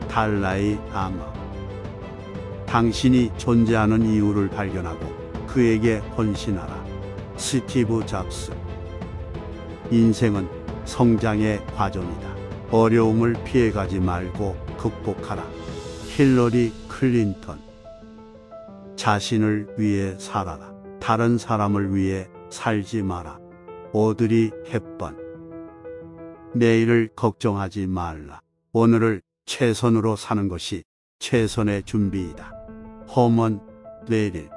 달라이 라마. 당신이 존재하는 이유를 발견하고 그에게 헌신하라. 스티브 잡스. 인생은 성장의 과정이다. 어려움을 피해가지 말고 극복하라. 힐러리 클린턴. 자신을 위해 살아라. 다른 사람을 위해 살지 마라. 오드리 헵번. 내일을 걱정하지 말라. 오늘을 최선으로 사는 것이 최선의 준비이다. 허먼 레릴.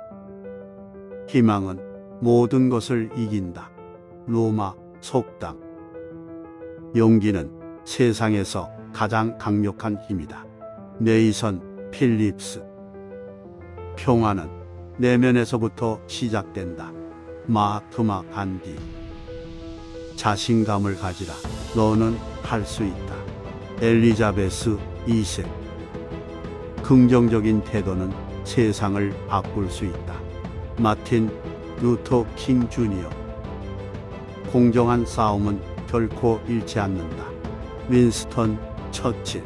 희망은 모든 것을 이긴다. 로마 속담. 용기는 세상에서 가장 강력한 힘이다. 네이선 필립스. 평화는 내면에서부터 시작된다. 마하트마 간디. 자신감을 가지라. 너는 할 수 있다. 엘리자베스 2세. 긍정적인 태도는 세상을 바꿀 수 있다. 마틴 루터 킹 주니어. 공정한 싸움은 결코 잃지 않는다. 윈스턴 처칠.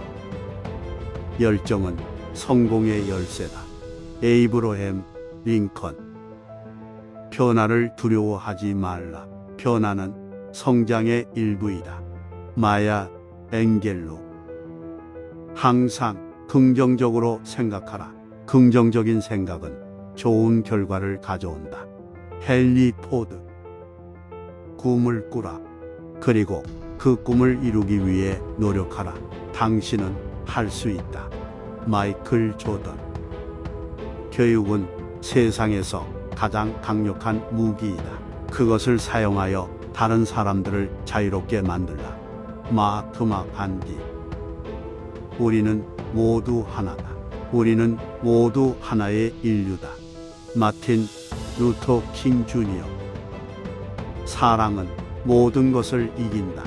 열정은 성공의 열쇠다. 에이브러햄 링컨. 변화를 두려워하지 말라. 변화는 성장의 일부이다. 마야 앵겔로. 항상 긍정적으로 생각하라. 긍정적인 생각은 좋은 결과를 가져온다. 헨리 포드. 꿈을 꾸라. 그리고 그 꿈을 이루기 위해 노력하라. 당신은 할 수 있다. 마이클 조던. 교육은 세상에서 가장 강력한 무기이다. 그것을 사용하여 다른 사람들을 자유롭게 만들라. 마하트마 간디. 우리는 모두 하나다. 우리는 모두 하나의 인류다. 마틴 루터 킹 주니어. 사랑은 모든 것을 이긴다.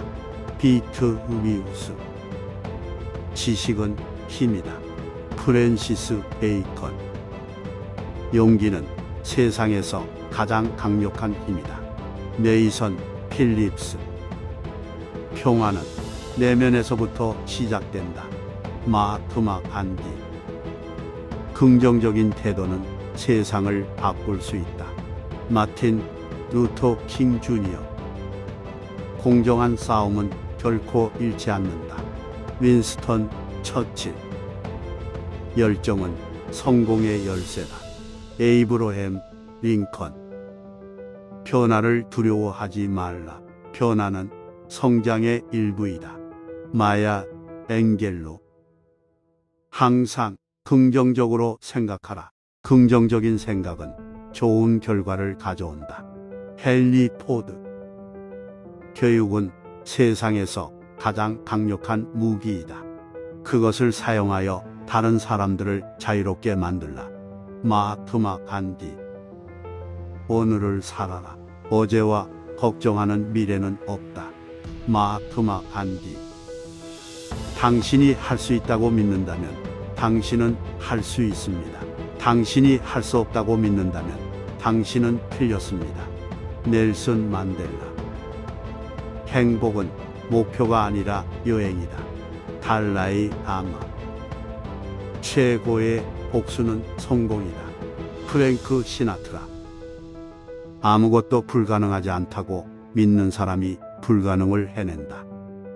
비트 우비우스. 지식은 힘이다. 프랜시스 베이컨. 용기는 세상에서 가장 강력한 힘이다. 네이선 필립스. 평화는 내면에서부터 시작된다. 마hat마 간디. 긍정적인 태도는 세상을 바꿀 수 있다. 마틴 루터 킹 주니어. 공정한 싸움은 결코 잃지 않는다. 윈스턴 처칠. 열정은 성공의 열쇠다. 에이브러햄 링컨. 변화를 두려워하지 말라. 변화는 성장의 일부이다. 마야 앵겔로. 항상 긍정적으로 생각하라. 긍정적인 생각은 좋은 결과를 가져온다. 헨리 포드. 교육은 세상에서 가장 강력한 무기이다. 그것을 사용하여 다른 사람들을 자유롭게 만들라. 마hat마 간디. 오늘을 살아라. 어제와 걱정하는 미래는 없다. 마hat마 간디. 당신이 할 수 있다고 믿는다면 당신은 할 수 있습니다. 당신이 할 수 없다고 믿는다면 당신은 틀렸습니다. 넬슨 만델라. 행복은 목표가 아니라 여행이다. 달라이 라마. 최고의 복수는 성공이다. 프랭크 시나트라. 아무것도 불가능하지 않다고 믿는 사람이 불가능을 해낸다.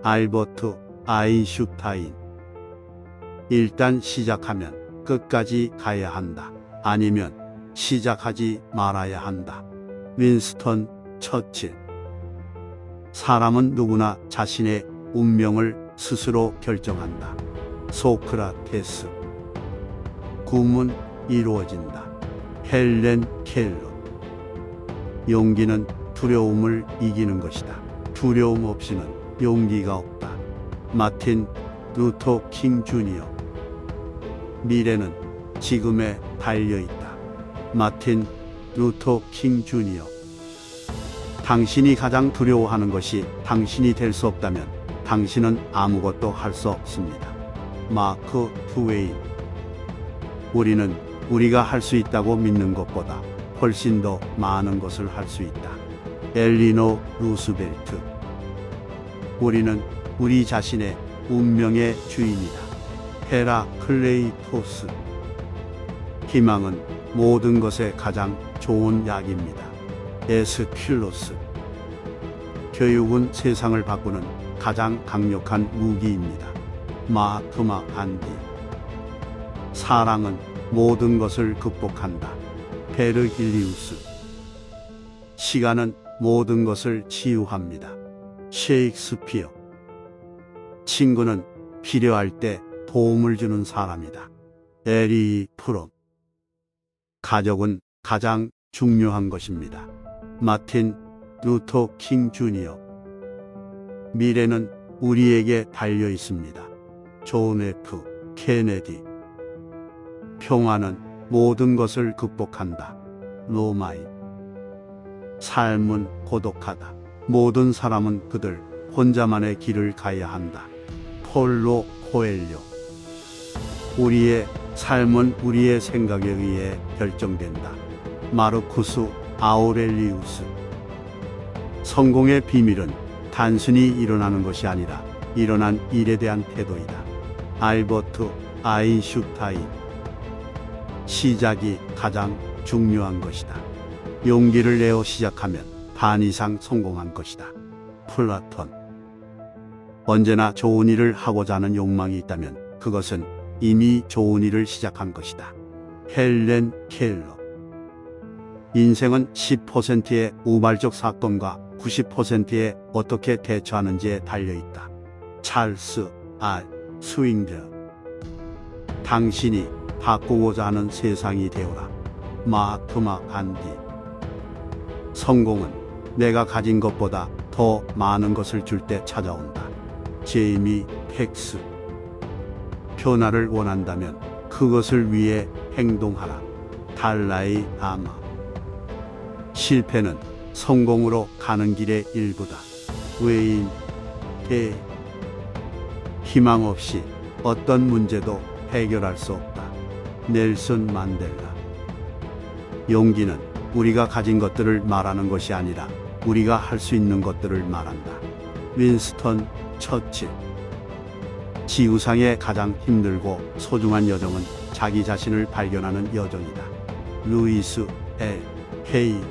알버트 아인슈타인. 일단 시작하면 끝까지 가야 한다. 아니면 시작하지 말아야 한다. 윈스턴 처칠. 사람은 누구나 자신의 운명을 스스로 결정한다. 소크라테스. 꿈은 이루어진다. 헬렌 켈러. 용기는 두려움을 이기는 것이다. 두려움 없이는 용기가 없다. 마틴 루터 킹 주니어. 미래는 지금에 달려있다. 마틴 루터 킹 주니어. 당신이 가장 두려워하는 것이 당신이 될 수 없다면 당신은 아무것도 할 수 없습니다. 마크 트웨인. 우리는 우리가 할 수 있다고 믿는 것보다 훨씬 더 많은 것을 할 수 있다. 엘리노 루스벨트. 우리는 우리 자신의 운명의 주인이다. 헤라클레이토스. 희망은 모든 것의 가장 좋은 약입니다. 에스킬로스. 교육은 세상을 바꾸는 가장 강력한 무기입니다. 마hat마 간디. 사랑은 모든 것을 극복한다. 베르길리우스. 시간은 모든 것을 치유합니다. 셰익스피어. 친구는 필요할 때 도움을 주는 사람이다. 에리 프롬. 가족은 가장 중요한 것입니다. 마틴 루터 킹 주니어. 미래는 우리에게 달려 있습니다. 존 F 케네디. 평화는 모든 것을 극복한다. 로마인. 삶은 고독하다. 모든 사람은 그들 혼자만의 길을 가야 한다. 폴로 코엘료. 우리의 삶은 우리의 생각에 의해 결정된다. 마르쿠스 아우렐리우스. 성공의 비밀은 단순히 일어나는 것이 아니라 일어난 일에 대한 태도이다. 알버트 아인슈타인. 시작이 가장 중요한 것이다. 용기를 내어 시작하면 반 이상 성공한 것이다. 플라톤. 언제나 좋은 일을 하고자 하는 욕망이 있다면 그것은 이미 좋은 일을 시작한 것이다. 헬렌 켈러. 인생은 10%의 우발적 사건과 90%의 어떻게 대처하는지에 달려있다. 찰스 R 스윙저. 당신이 바꾸고자 하는 세상이 되어라. 마hat마 간디. 성공은 내가 가진 것보다 더 많은 것을 줄 때 찾아온다. 제이미 팩스. 변화를 원한다면 그것을 위해 행동하라. 달라이 라마. 실패는 성공으로 가는 길의 일부다. 웨인 대. 희망 없이 어떤 문제도 해결할 수 없다. 넬슨 만델라. 용기는 우리가 가진 것들을 말하는 것이 아니라 우리가 할 수 있는 것들을 말한다. 윈스턴 처칠. 지구상의 가장 힘들고 소중한 여정은 자기 자신을 발견하는 여정이다. 루이스 L. K.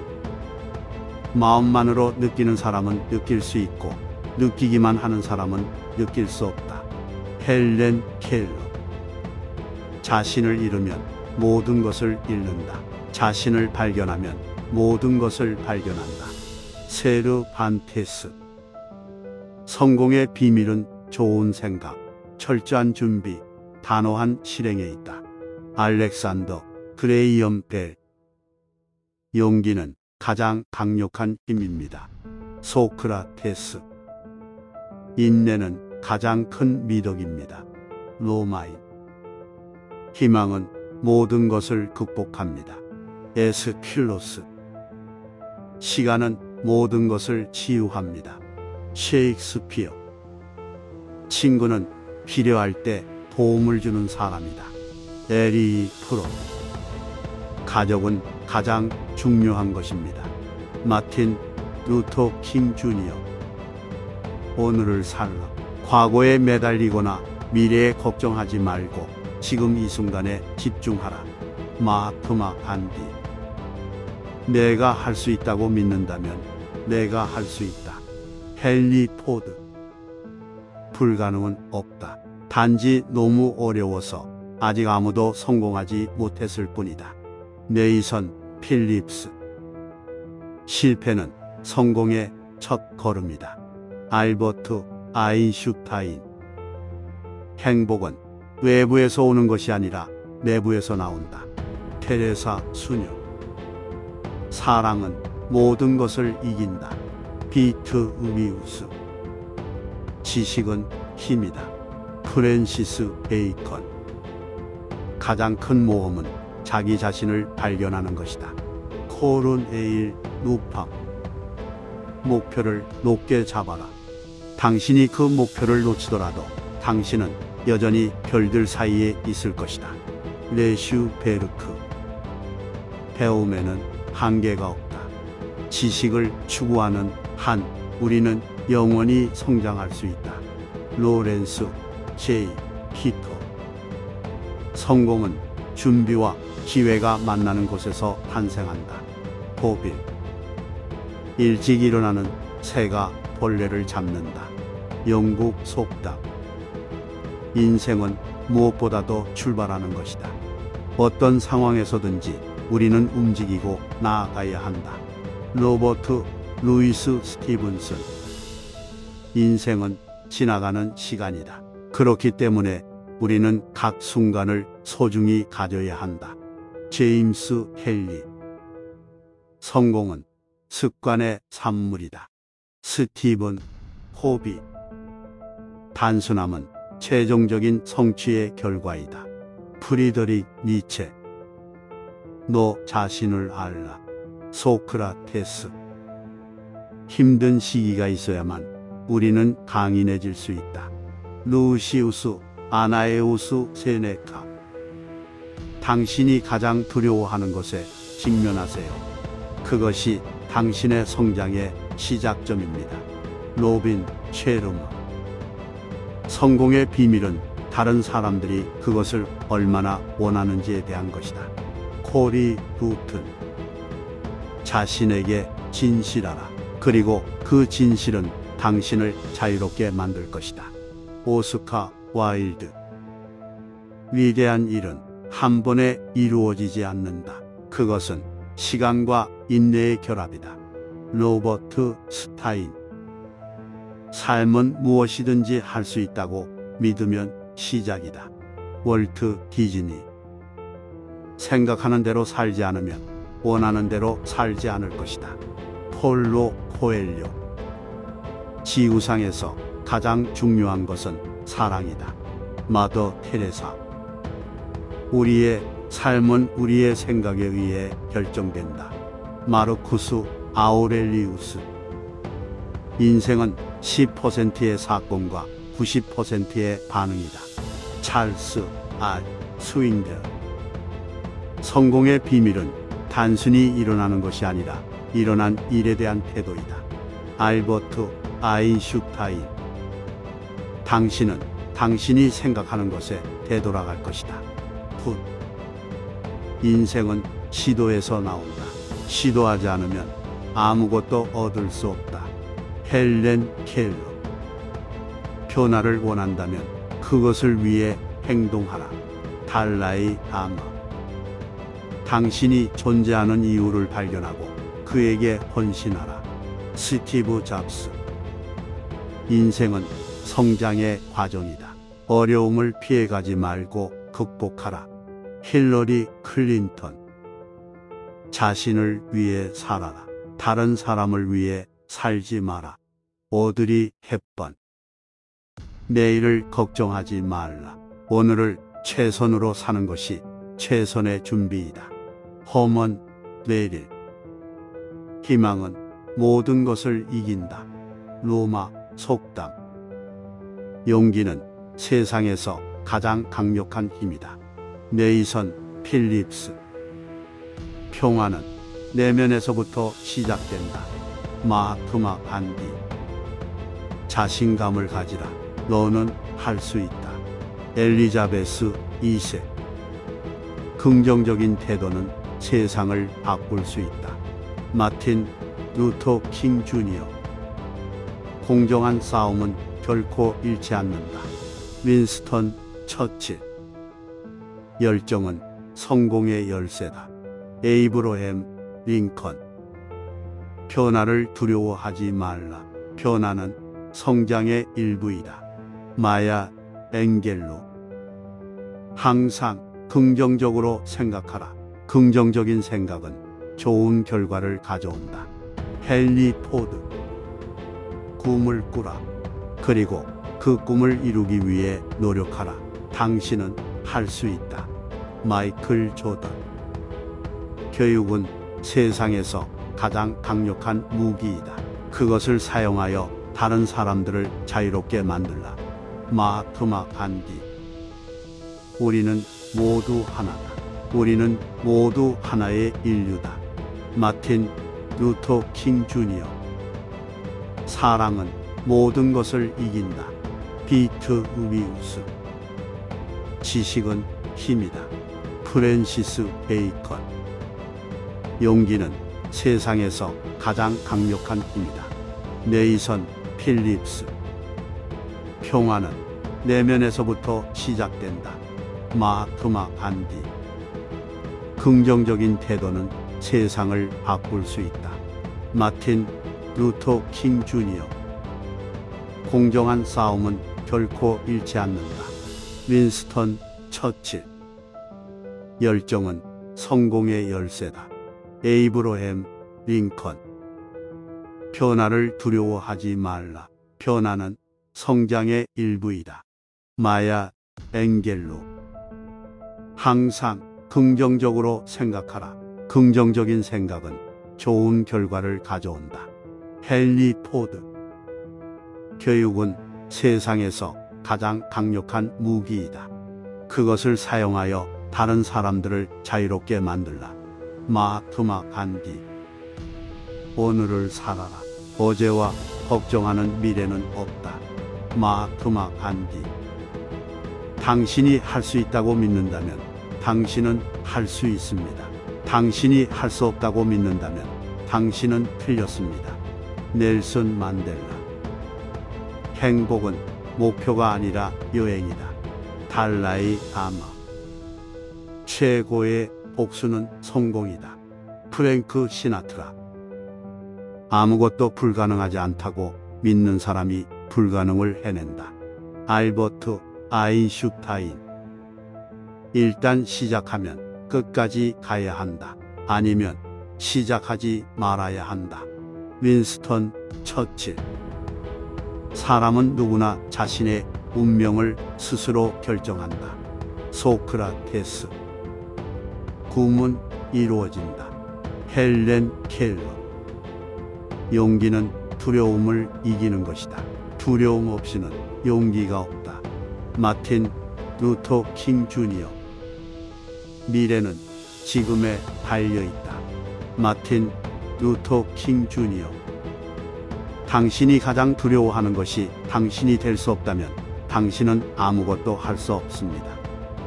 마음만으로 느끼는 사람은 느낄 수 있고 느끼기만 하는 사람은 느낄 수 없다. 헬렌 켈러. 자신을 잃으면 모든 것을 잃는다. 자신을 발견하면 모든 것을 발견한다. 세르 반테스. 성공의 비밀은 좋은 생각, 철저한 준비, 단호한 실행에 있다. 알렉산더 그레이엄 벨. 용기는 가장 강력한 힘입니다. 소크라테스. 인내는 가장 큰 미덕입니다. 로마인. 희망은 모든 것을 극복합니다. 에스킬로스. 시간은 모든 것을 치유합니다. 셰익스피어. 친구는 필요할 때 도움을 주는 사람이다. 에리 프로. 가족은 가장 중요한 것입니다. 마틴 루터 킹 주니어. 오늘을 살라. 과거에 매달리거나 미래에 걱정하지 말고 지금 이 순간에 집중하라. 마하트마 간디. 내가 할 수 있다고 믿는다면 내가 할 수 있다. 헨리 포드. 불가능은 없다. 단지 너무 어려워서 아직 아무도 성공하지 못했을 뿐이다. 네이선 필립스. 실패는 성공의 첫 걸음이다. 알버트 아인슈타인. 행복은 외부에서 오는 것이 아니라 내부에서 나온다. 테레사 수녀. 사랑은 모든 것을 이긴다. 비트 위우스. 지식은 힘이다. 프랜시스 베이컨. 가장 큰 모험은 자기 자신을 발견하는 것이다. 코른 에일 루팡. 목표를 높게 잡아라. 당신이 그 목표를 놓치더라도 당신은 여전히 별들 사이에 있을 것이다. 레슈 베르크. 배움에는 한계가 없다. 지식을 추구하는 한 우리는 영원히 성장할 수 있다. 로렌스 J. 히터. 성공은 준비와 기회가 만나는 곳에서 탄생한다. 보빌. 일찍 일어나는 새가 벌레를 잡는다. 영국 속담. 인생은 무엇보다도 출발하는 것이다. 어떤 상황에서든지 우리는 움직이고 나아가야 한다. 로버트 루이스 스티븐슨. 인생은 지나가는 시간이다. 그렇기 때문에 우리는 각 순간을 소중히 가져야 한다. 제임스 헨리. 성공은 습관의 산물이다. 스티븐 코비. 단순함은 최종적인 성취의 결과이다. 프리드릭 니체. 너 자신을 알라. 소크라테스. 힘든 시기가 있어야만 우리는 강인해질 수 있다. 루시우스 아나에우스 세네카. 당신이 가장 두려워하는 것에 직면하세요. 그것이 당신의 성장의 시작점입니다. 로빈 쉐르머. 성공의 비밀은 다른 사람들이 그것을 얼마나 원하는지에 대한 것이다. 코리 루튼. 자신에게 진실하라. 그리고 그 진실은 당신을 자유롭게 만들 것이다. 오스카 와일드. 위대한 일은 한 번에 이루어지지 않는다. 그것은 시간과 인내의 결합이다. 로버트 스타인. 삶은 무엇이든지 할 수 있다고 믿으면 시작이다. 월트 디즈니. 생각하는 대로 살지 않으면 원하는 대로 살지 않을 것이다. 폴로 코엘료. 지구상에서 가장 중요한 것은 사랑이다. 마더 테레사. 우리의 삶은 우리의 생각에 의해 결정된다. 마르쿠스 아우렐리우스. 인생은 10%의 사건과 90%의 반응이다. 찰스 R. 스윙델. 성공의 비밀은 단순히 일어나는 것이 아니라 일어난 일에 대한 태도이다. 알버트 아인슈타인. 당신은 당신이 생각하는 것에 되돌아갈 것이다. 훗. 인생은 시도에서 나온다. 시도하지 않으면 아무것도 얻을 수 없다. 헬렌 켈러. 변화를 원한다면 그것을 위해 행동하라. 달라이 라마. 당신이 존재하는 이유를 발견하고 그에게 헌신하라. 스티브 잡스. 인생은 성장의 과정이다. 어려움을 피해가지 말고 극복하라. 힐러리 클린턴. 자신을 위해 살아라. 다른 사람을 위해 살지 마라. 오드리 헵번. 내일을 걱정하지 말라. 오늘을 최선으로 사는 것이 최선의 준비이다. 허먼 레릴. 희망은 모든 것을 이긴다. 로마 속담. 용기는 세상에서 가장 강력한 힘이다. 네이선 필립스. 평화는 내면에서부터 시작된다. 마하트마 간디. 자신감을 가지라. 너는 할 수 있다. 엘리자베스 2세. 긍정적인 태도는 세상을 바꿀 수 있다. 마틴 루터 킹 주니어. 공정한 싸움은 결코 잃지 않는다. 윈스턴 처칠. 열정은 성공의 열쇠다. 에이브러햄 링컨. 변화를 두려워하지 말라. 변화는 성장의 일부이다. 마야 앵겔로. 항상 긍정적으로 생각하라. 긍정적인 생각은 좋은 결과를 가져온다. 헨리 포드. 꿈을 꾸라. 그리고 그 꿈을 이루기 위해 노력하라. 당신은 할 수 있다. 마이클 조던. 교육은 세상에서 가장 강력한 무기이다. 그것을 사용하여 다른 사람들을 자유롭게 만들라. 마하트마 간디. 우리는 모두 하나다. 우리는 모두 하나의 인류다. 마틴 루터 킹 주니어. 사랑은 모든 것을 이긴다. 비트 위우스. 지식은 힘이다. 프랜시스 베이컨. 용기는 세상에서 가장 강력한 힘이다. 네이선 필립스. 평화는 내면에서부터 시작된다. 마하트마 간디. 긍정적인 태도는 세상을 바꿀 수 있다. 마틴 루터 킹 주니어. 공정한 싸움은 결코 잃지 않는다. 윈스턴 처칠. 열정은 성공의 열쇠다. 에이브러햄 링컨. 변화를 두려워하지 말라. 변화는 성장의 일부이다. 마야 앵겔로. 항상 긍정적으로 생각하라. 긍정적인 생각은 좋은 결과를 가져온다. 헨리 포드. 교육은 세상에서 가장 강력한 무기이다. 그것을 사용하여 다른 사람들을 자유롭게 만들라. 마하트마 간디. 오늘을 살아라. 어제와 걱정하는 미래는 없다. 마하트마 간디. 당신이 할 수 있다고 믿는다면 당신은 할 수 있습니다. 당신이 할 수 없다고 믿는다면 당신은 틀렸습니다. 넬슨 만델라. 행복은 목표가 아니라 여행이다. 달라이 라마. 최고의 복수는 성공이다. 프랭크 시나트라. 아무것도 불가능하지 않다고 믿는 사람이 불가능을 해낸다. 알버트 아인슈타인. 일단 시작하면 끝까지 가야 한다. 아니면 시작하지 말아야 한다. 윈스턴 처칠. 사람은 누구나 자신의 운명을 스스로 결정한다. 소크라테스. 꿈은 이루어진다. 헬렌 켈러. 용기는 두려움을 이기는 것이다. 두려움 없이는 용기가 없다. 마틴 루터 킹 주니어. 미래는 지금에 달려있다. 마틴 루터 킹 주니어. 당신이 가장 두려워하는 것이 당신이 될 수 없다면 당신은 아무것도 할 수 없습니다.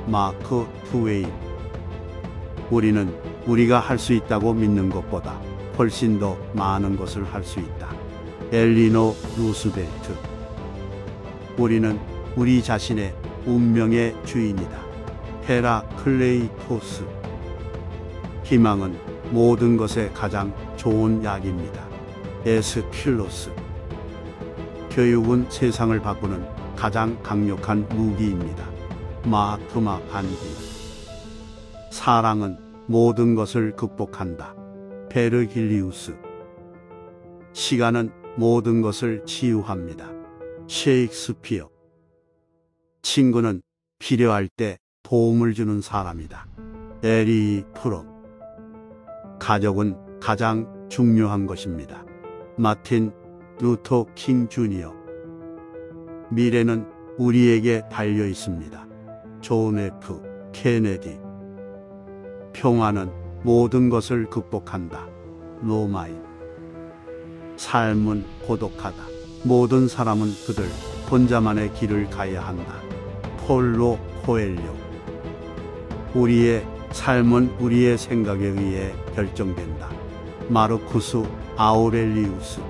마크 트웨인. 우리는 우리가 할 수 있다고 믿는 것보다 훨씬 더 많은 것을 할 수 있다. 엘리노 루스벨트. 우리는 우리 자신의 운명의 주인이다. 헤라클레이토스. 희망은 모든 것의 가장 좋은 약입니다. 에스킬로스. 교육은 세상을 바꾸는 가장 강력한 무기입니다. 마하트마 간디. 사랑은 모든 것을 극복한다. 베르길리우스. 시간은 모든 것을 치유합니다. 셰익스피어. 친구는 필요할 때 도움을 주는 사람이다. 에리 프롬. 가족은 가장 중요한 것입니다. 마틴 루터 킹 주니어. 미래는 우리에게 달려 있습니다. 존 F 케네디. 평화는 모든 것을 극복한다. 로마인. 삶은 고독하다. 모든 사람은 그들 혼자만의 길을 가야 한다. 폴로 코엘료. 우리의 삶은 우리의 생각에 의해 결정된다. 마르쿠스 아우렐리우스.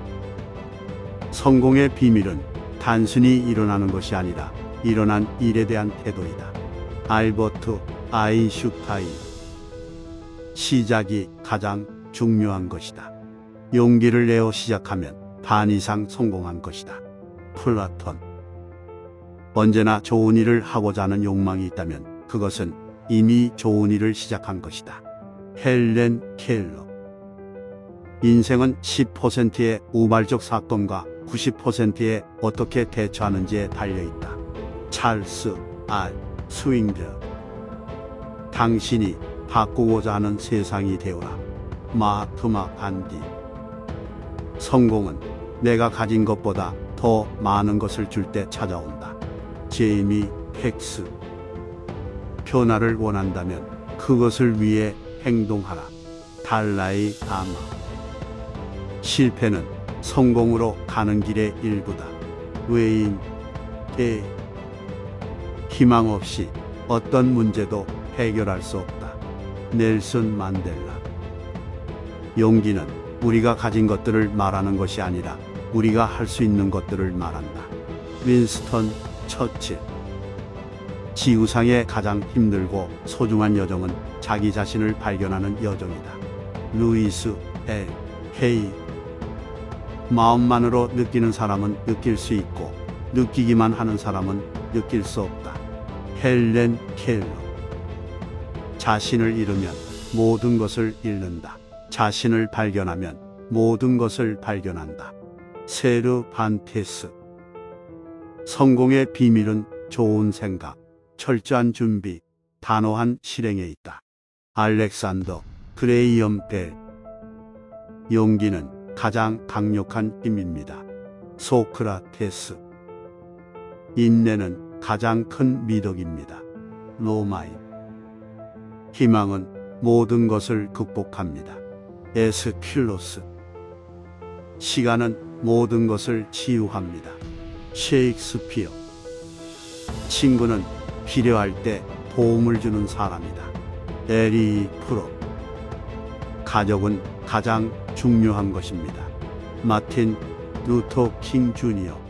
성공의 비밀은 단순히 일어나는 것이 아니라 일어난 일에 대한 태도이다. 알버트 아인슈타인. 시작이 가장 중요한 것이다. 용기를 내어 시작하면 반 이상 성공한 것이다. 플라톤. 언제나 좋은 일을 하고자 하는 욕망이 있다면 그것은 이미 좋은 일을 시작한 것이다. 헬렌 켈러. 인생은 10%의 우발적 사건과 90%의 어떻게 대처하는지에 달려있다. 찰스 R 스윙저. 당신이 바꾸고자 하는 세상이 되어라. 마하트마 간디. 성공은 내가 가진 것보다 더 많은 것을 줄 때 찾아온다. 제이미 팩스. 변화를 원한다면 그것을 위해 행동하라. 달라이 라마. 실패는 성공으로 가는 길의 일부다. 웨인 데. 희망 없이 어떤 문제도 해결할 수 없다. 넬슨 만델라. 용기는 우리가 가진 것들을 말하는 것이 아니라 우리가 할 수 있는 것들을 말한다. 윈스턴 처칠. 지구상의 가장 힘들고 소중한 여정은 자기 자신을 발견하는 여정이다. 루이스 L 헤이. 마음만으로 느끼는 사람은 느낄 수 있고 느끼기만 하는 사람은 느낄 수 없다. 헬렌 켈러. 자신을 잃으면 모든 것을 잃는다. 자신을 발견하면 모든 것을 발견한다. 세르 반테스. 성공의 비밀은 좋은 생각, 철저한 준비, 단호한 실행에 있다. 알렉산더 그레이엄 벨. 용기는 가장 강력한 힘입니다. 소크라테스. 인내는 가장 큰 미덕입니다. 로마인. 희망은 모든 것을 극복합니다. 에스킬로스. 시간은 모든 것을 치유합니다. 셰익스피어. 친구는 필요할 때 도움을 주는 사람이다. 에리 프롬. 가족은 가장 중요한 것입니다. 마틴 루터 킹 주니어.